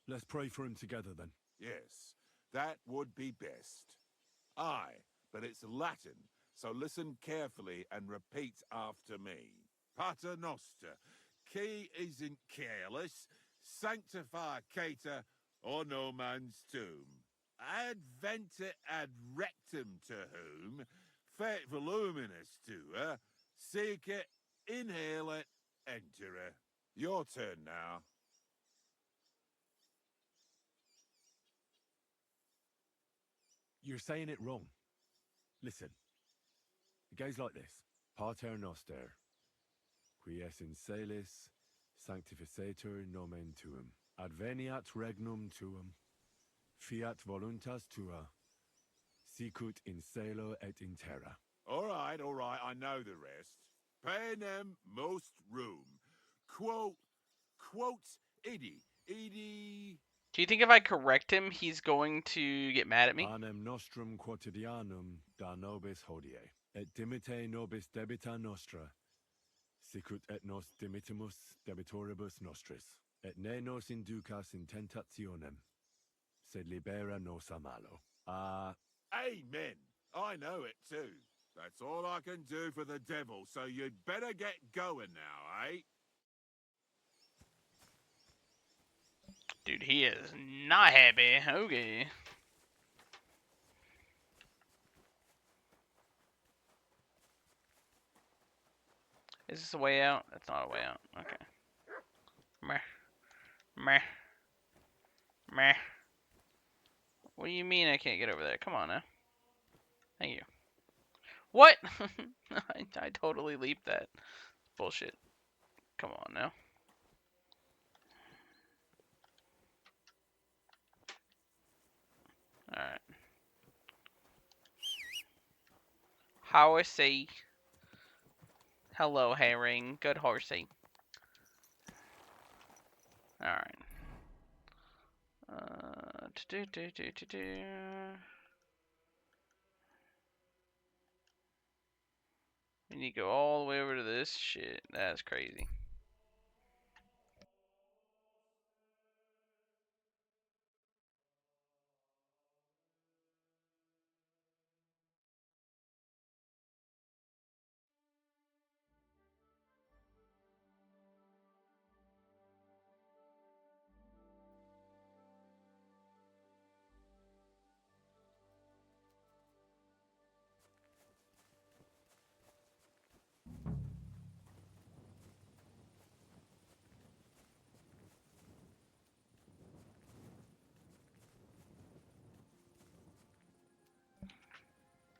[SPEAKER 7] Let's pray for him together then.
[SPEAKER 12] Yes, that would be best. Aye, but it's Latin, so listen carefully and repeat after me. Pater Noster, qui is in careless, sanctificata or no man's tomb. Adventure ad rectum to whom, Fet voluminous to her. Seek it, inhale it, enter it. Your turn now.
[SPEAKER 7] You're saying it wrong. Listen. It goes like this. Pater noster, qui es in celis, sanctificetur nomen tuum. Adveniat regnum tuum. Fiat voluntas tua. Sicut in cielo et in terra.
[SPEAKER 12] All right, I know the rest. Panem most room. Quote idi.
[SPEAKER 2] Do you think if I correct him, he's going to get mad at me?
[SPEAKER 7] Panem nostrum quotidianum da nobis hodie, et dimite nobis debita nostra, sicut et nos dimitimus debitoribus nostris, et ne nos inducas in tentationem, sed libera nos a malo.
[SPEAKER 12] Amen. I know it too. That's all I can do for the devil, so you'd better get going now, eh?
[SPEAKER 2] Dude, he is not happy. Okay. Is this a way out? That's not a way out. Okay. Meh. Meh. Meh. What do you mean I can't get over there? Come on now. Thank you. What? I totally leaped that. Bullshit. Come on now. Alright. Horsey. Hello, herring. Good horsey. Alright. We need to go all the way over to this shit. That's crazy.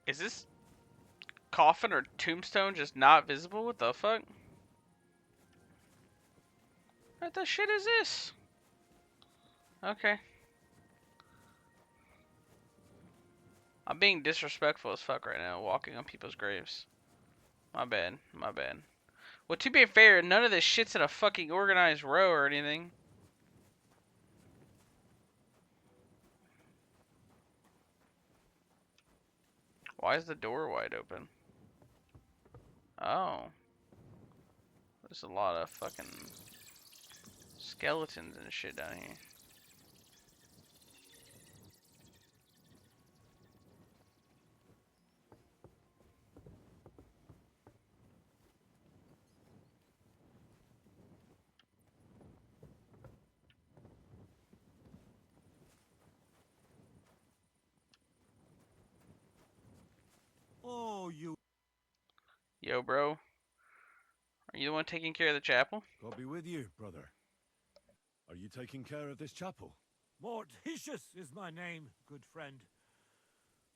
[SPEAKER 2] Is this coffin or tombstone just not visible? What the fuck? What the shit is this? Okay. I'm being disrespectful as fuck right now, walking on people's graves. My bad. My bad. Well, to be fair, none of this shit's in a fucking organized row or anything. Why is the door wide open? Oh. There's a lot of fucking skeletons and shit down here.
[SPEAKER 3] Oh, you...
[SPEAKER 2] Yo, bro. Are you the one taking care of the chapel?
[SPEAKER 7] God be with you, brother. Are you taking care of this chapel?
[SPEAKER 3] Mortitius is my name, good friend.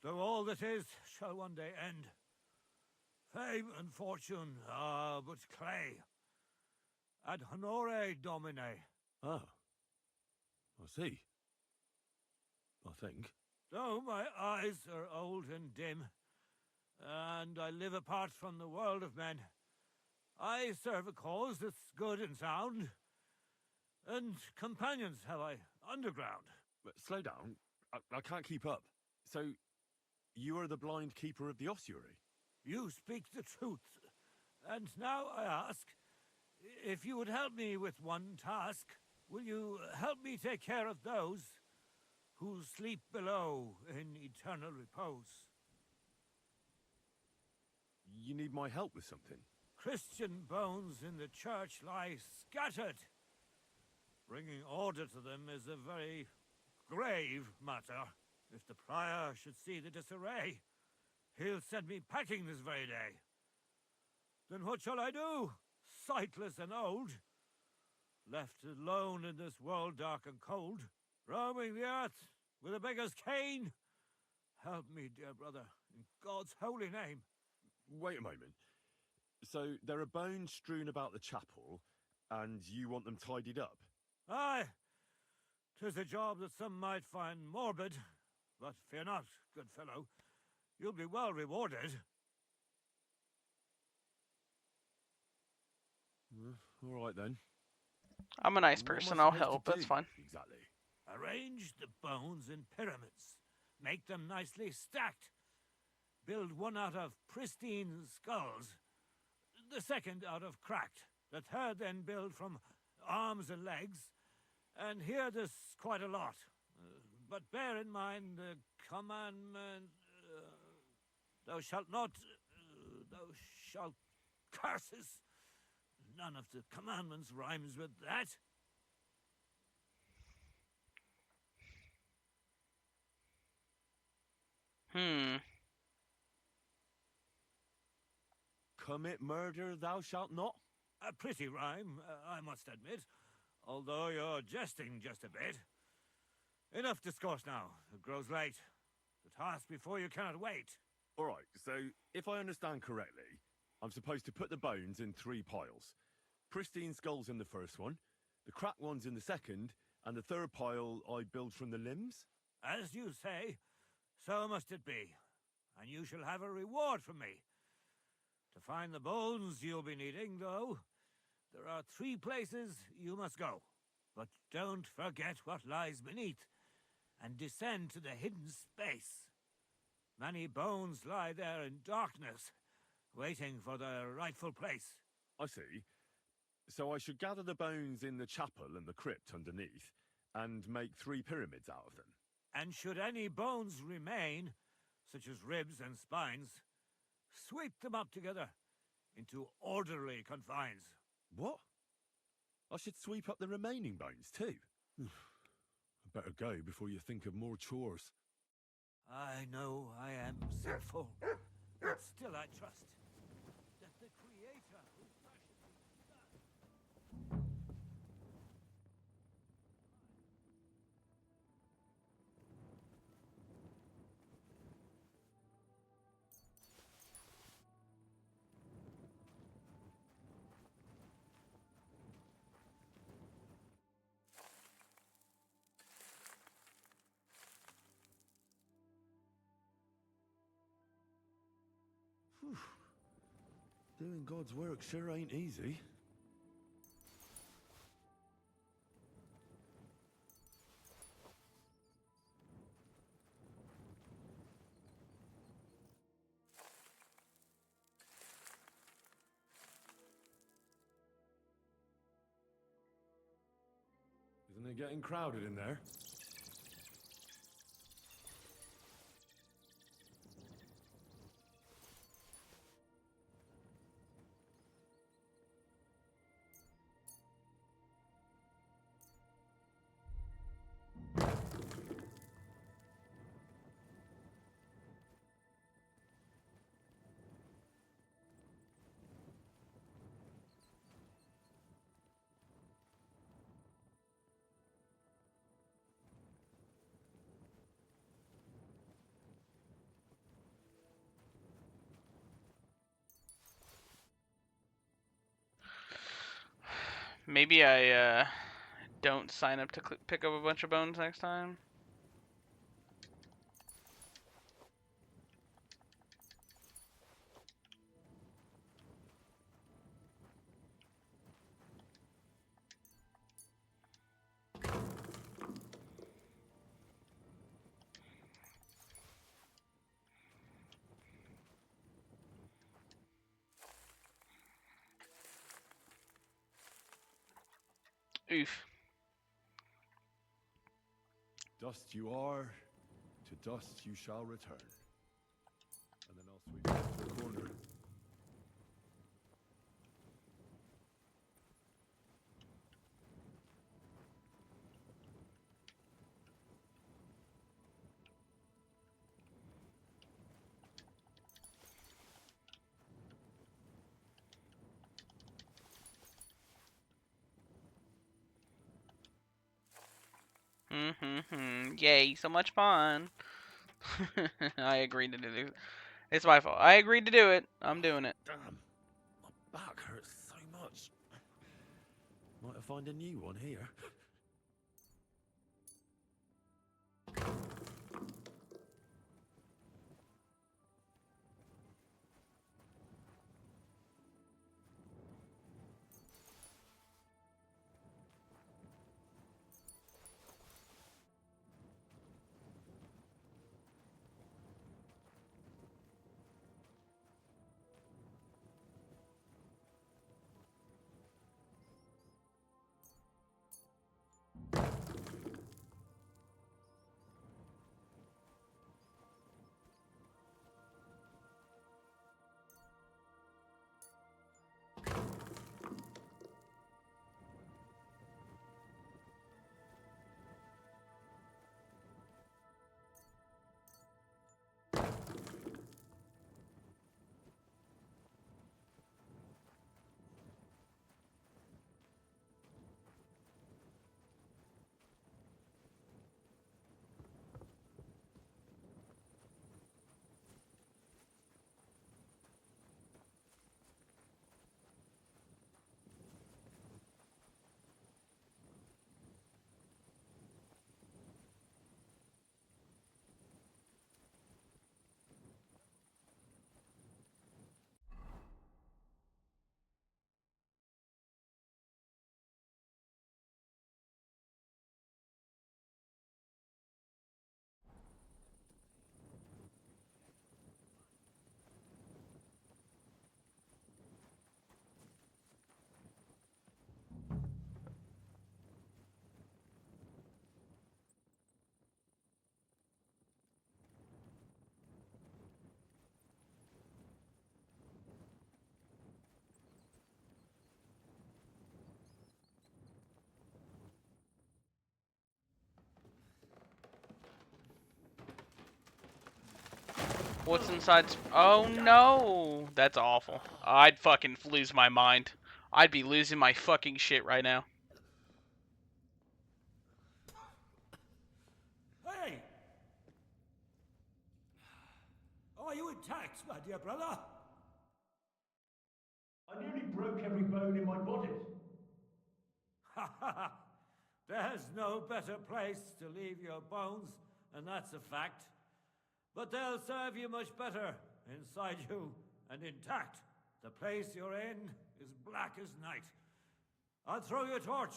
[SPEAKER 3] Though all that is shall one day end. Fame and fortune are but clay. Ad honore domine.
[SPEAKER 7] Ah. I see. I think.
[SPEAKER 3] Though my eyes are old and dim, and I live apart from the world of men, I serve a cause that's good and sound, and companions have I underground.
[SPEAKER 7] But slow down. I can't keep up. So, you are the blind keeper of the ossuary?
[SPEAKER 3] You speak the truth. And now I ask, if you would help me with one task, will you help me take care of those who sleep below in eternal repose?
[SPEAKER 7] You need my help with something?
[SPEAKER 3] Christian bones in the church lie scattered. Bringing order to them is a very grave matter. If the prior should see the disarray,
[SPEAKER 4] He'll send me packing this very day. Then what shall I do? Sightless and old, left alone in this world dark and cold, roaming the earth with a beggar's cane? Help me, dear brother, in God's holy name.
[SPEAKER 7] Wait a moment. So there are bones strewn about the chapel, and you want them tidied up?
[SPEAKER 4] Aye, 'tis a job that some might find morbid, but fear not, good fellow. You'll be well rewarded.
[SPEAKER 7] All right then.
[SPEAKER 2] I'm a nice
[SPEAKER 7] What am I
[SPEAKER 2] person. I'll
[SPEAKER 7] supposed to
[SPEAKER 2] help. That's
[SPEAKER 7] do,
[SPEAKER 2] fine.
[SPEAKER 7] Exactly.
[SPEAKER 4] Arrange the bones in pyramids. Make them nicely stacked. Build one out of pristine skulls, the second out of cracked, the third then build from arms and legs. And hear this quite a lot. But bear in mind the commandment, thou shalt not, thou shalt curses. None of the commandments rhymes with that.
[SPEAKER 7] Commit murder thou shalt not?
[SPEAKER 4] A pretty rhyme, I must admit, although you're jesting just a bit. Enough discourse now. It grows late. The task before you cannot wait.
[SPEAKER 7] All right, so if I understand correctly, I'm supposed to put the bones in 3 piles. Pristine skulls in the first one, the cracked ones in the second, and the third pile I build from the limbs?
[SPEAKER 4] As you say, so must it be. And you shall have a reward from me. To find the bones you'll be needing, though, there are 3 places you must go. But don't forget what lies beneath, and descend to the hidden space. Many bones lie there in darkness, waiting for their rightful place.
[SPEAKER 7] I see. So I should gather the bones in the chapel and the crypt underneath, and make 3 pyramids out of them.
[SPEAKER 4] And should any bones remain, such as ribs and spines, sweep them up together into orderly confines.
[SPEAKER 7] What? I should sweep up the remaining bones too? I better go before you think of more chores.
[SPEAKER 4] I know I am sinful, but still I trust that the Creator who fashioned me does.
[SPEAKER 7] Doing God's work sure ain't easy. Isn't it getting crowded in there?
[SPEAKER 2] Maybe I don't sign up to pick up a bunch of bones next time. Oof.
[SPEAKER 7] Dust you are, to dust you shall return. And then I'll sweep it to the corner.
[SPEAKER 2] Yay, so much fun. I agreed to do it. It's my fault. I agreed to do it. I'm doing it.
[SPEAKER 7] Damn, my back hurts so much. Might have found a new one here.
[SPEAKER 2] What's inside? Oh no! That's awful. I'd fucking lose my mind. I'd be losing my fucking shit right now.
[SPEAKER 4] Hey! Are you intact, my dear brother?
[SPEAKER 13] I nearly broke every bone in my body.
[SPEAKER 4] Ha ha ha! There's no better place to leave your bones, and that's a fact. But they'll serve you much better inside you and intact. The place you're in is black as night. I'll throw you a torch.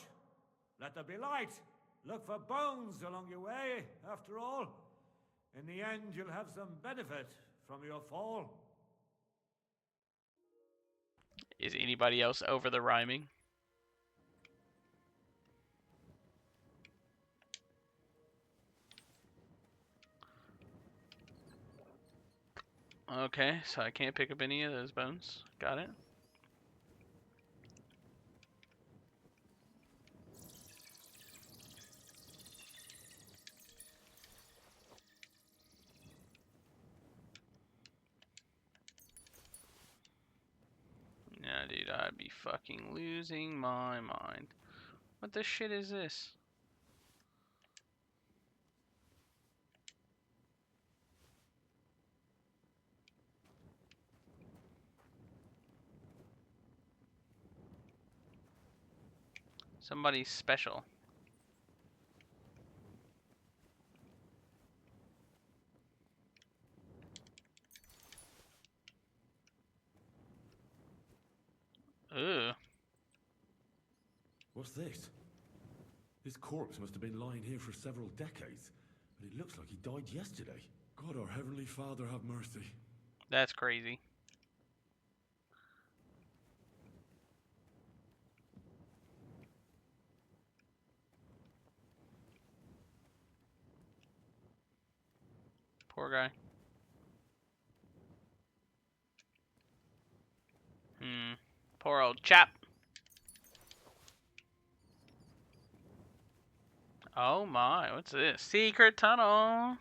[SPEAKER 4] Let there be light. Look for bones along your way, after all. In the end, you'll have some benefit from your fall.
[SPEAKER 2] Is anybody else over the rhyming? Okay, so I can't pick up any of those bones. Got it. Yeah, dude, I'd be fucking losing my mind. What the shit is this? Somebody's special. Ugh.
[SPEAKER 7] What's this? This corpse must have been lying here for several decades, but it looks like he died yesterday. God, our Heavenly Father, have mercy.
[SPEAKER 2] That's crazy. Poor guy. Poor old chap. Oh my, what's this? Secret tunnel.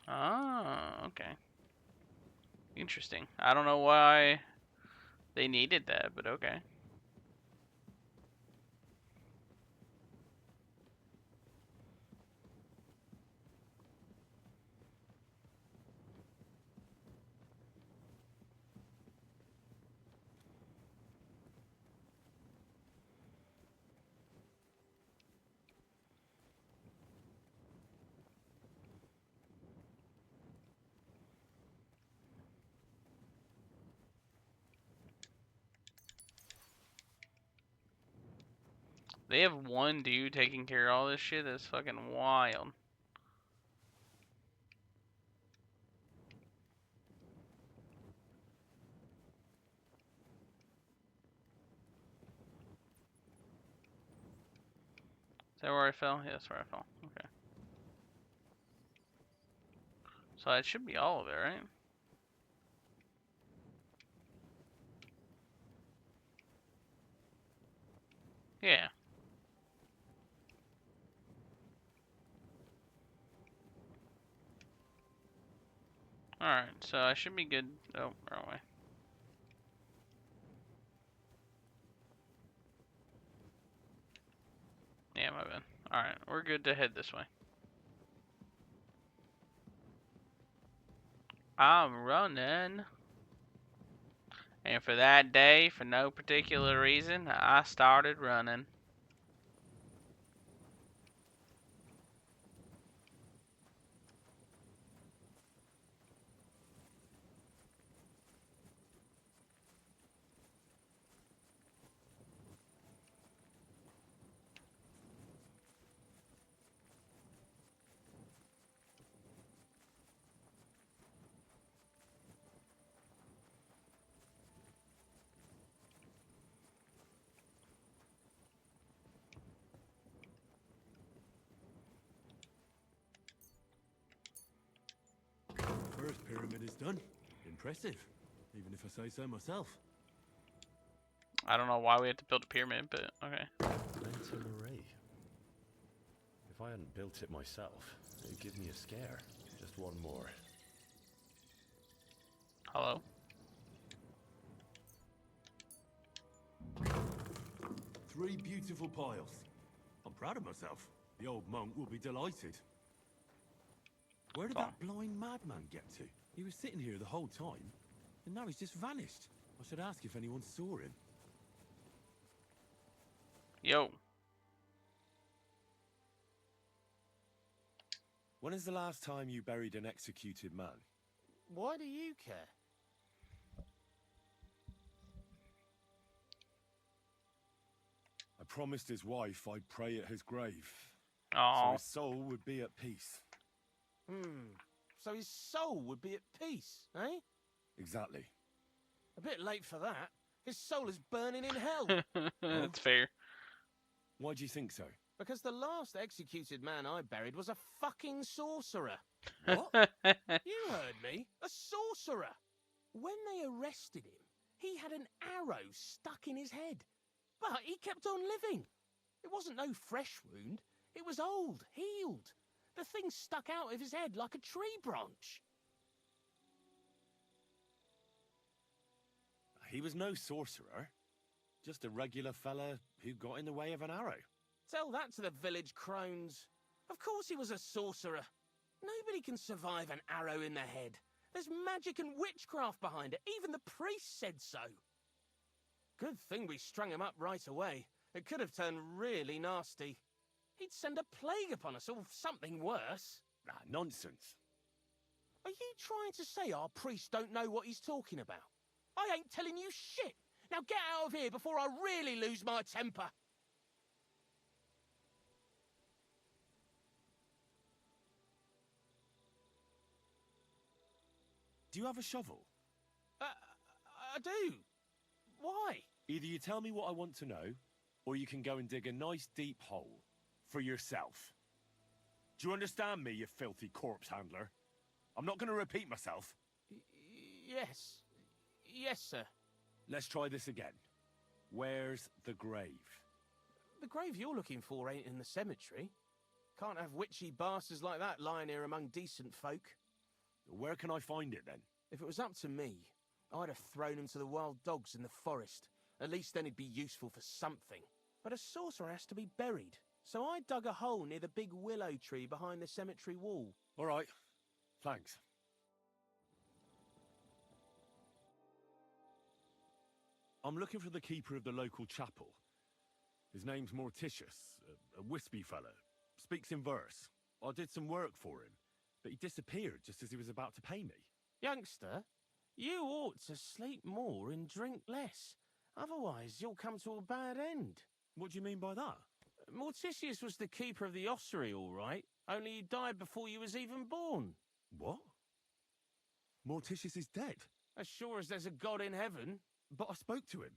[SPEAKER 2] Oh, okay. Interesting. I don't know why they needed that, but okay. They have one dude taking care of all this shit. That's fucking wild. Is that where I fell? Yeah, that's where I fell. Okay. So that should be all of it, right? Yeah. Alright, so I should be good. Oh, wrong way. Yeah, my bad. Alright, we're good to head this way. I'm running. And for that day, for no particular reason, I started running.
[SPEAKER 7] First pyramid is done. Impressive, even if I say so myself.
[SPEAKER 2] I don't know why we had to build a pyramid, but okay.
[SPEAKER 7] Lenta Marie. If I hadn't built it myself, it'd give me a scare. Just one more.
[SPEAKER 2] Hello?
[SPEAKER 7] 3 beautiful piles. I'm proud of myself. The old monk will be delighted. Where did that blind madman get to? He was sitting here the whole time, and now he's just vanished. I should ask if anyone saw him.
[SPEAKER 2] Yo.
[SPEAKER 1] When is the last time you buried an executed man?
[SPEAKER 3] Why do you care?
[SPEAKER 7] I promised his wife I'd pray at his grave.
[SPEAKER 2] Aww.
[SPEAKER 7] So his soul would be at peace.
[SPEAKER 3] So his soul would be at peace, eh?
[SPEAKER 7] Exactly.
[SPEAKER 3] A bit late for that. His soul is burning in hell.
[SPEAKER 2] That's fair.
[SPEAKER 7] Why do you think so?
[SPEAKER 3] Because the last executed man I buried was a fucking sorcerer.
[SPEAKER 7] What?
[SPEAKER 3] You heard me. A sorcerer. When they arrested him, he had an arrow stuck in his head. But he kept on living. It wasn't no fresh wound. It was old, healed. The thing stuck out of his head like a tree branch.
[SPEAKER 7] He was no sorcerer. Just a regular fella who got in the way of an arrow.
[SPEAKER 3] Tell that to the village crones. Of course he was a sorcerer. Nobody can survive an arrow in the head. There's magic and witchcraft behind it. Even the priest said so. Good thing we strung him up right away. It could have turned really nasty. He'd send a plague upon us or something worse.
[SPEAKER 7] Ah, nonsense.
[SPEAKER 3] Are you trying to say our priest don't know what he's talking about? I ain't telling you shit. Now get out of here before I really lose my temper.
[SPEAKER 7] Do you have a shovel?
[SPEAKER 3] I do. Why?
[SPEAKER 7] Either you tell me what I want to know, or you can go and dig a nice deep hole for yourself. Do you understand me, you filthy corpse handler? I'm not going to repeat myself.
[SPEAKER 3] Yes. Yes, sir.
[SPEAKER 7] Let's try this again. Where's the grave?
[SPEAKER 3] The grave you're looking for ain't in the cemetery. Can't have witchy bastards like that lying here among decent folk.
[SPEAKER 7] Where can I find it, then?
[SPEAKER 1] If it was up to me, I'd have thrown him to the wild dogs in the forest. At least then he'd be useful for something. But a sorcerer has to be buried. So I dug a hole near the big willow tree behind the cemetery wall.
[SPEAKER 7] All right. Thanks. I'm looking for the keeper of the local chapel. His name's Morticius, a wispy fellow. Speaks in verse. I did some work for him, but he disappeared just as he was about to pay me.
[SPEAKER 1] Youngster, you ought to sleep more and drink less. Otherwise, you'll come to a bad end.
[SPEAKER 7] What do you mean by that?
[SPEAKER 1] Morticius was the keeper of the ossuary, all right. Only he died before you was even born.
[SPEAKER 7] What? Morticius is dead?
[SPEAKER 1] As sure as there's a God in heaven.
[SPEAKER 7] But I spoke to him.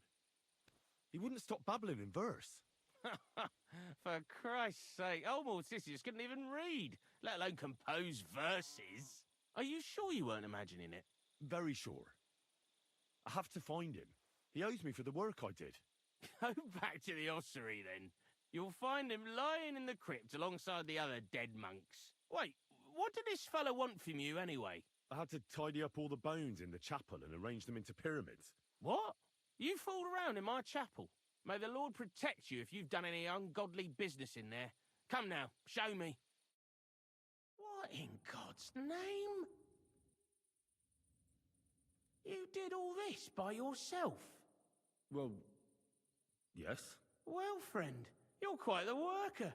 [SPEAKER 7] He wouldn't stop babbling in verse.
[SPEAKER 1] For Christ's sake, old Morticius couldn't even read, let alone compose verses. Are you sure you weren't imagining it?
[SPEAKER 7] Very sure. I have to find him. He owes me for the work I did.
[SPEAKER 1] Go back to the ossuary, then. You'll find him lying in the crypt alongside the other dead monks. Wait, what did this fellow want from you, anyway?
[SPEAKER 7] I had to tidy up all the bones in the chapel and arrange them into pyramids.
[SPEAKER 1] What? You fooled around in my chapel? May the Lord protect you if you've done any ungodly business in there. Come now, show me. What in God's name? You did all this by yourself?
[SPEAKER 7] Well, yes.
[SPEAKER 1] Well, friend, you're quite the worker.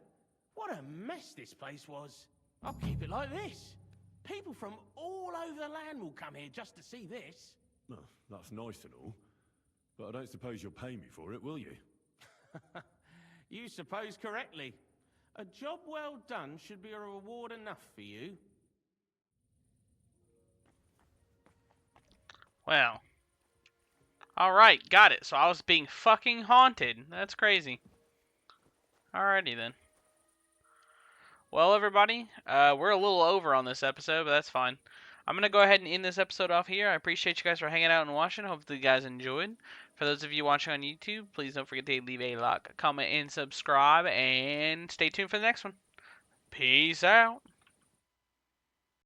[SPEAKER 1] What a mess this place was. I'll keep it like this. People from all over the land will come here just to see this.
[SPEAKER 7] Well, that's nice and all. But I don't suppose you'll pay me for it, will you?
[SPEAKER 1] You suppose correctly. A job well done should be a reward enough for you.
[SPEAKER 2] Well. Alright, got it. So I was being fucking haunted. That's crazy. Alrighty then. Well, everybody, we're a little over on this episode, but that's fine. I'm going to go ahead and end this episode off here. I appreciate you guys for hanging out and watching. Hopefully you guys enjoyed. For those of you watching on YouTube, please don't forget to leave a like, comment, and subscribe. And stay tuned for the next one. Peace out.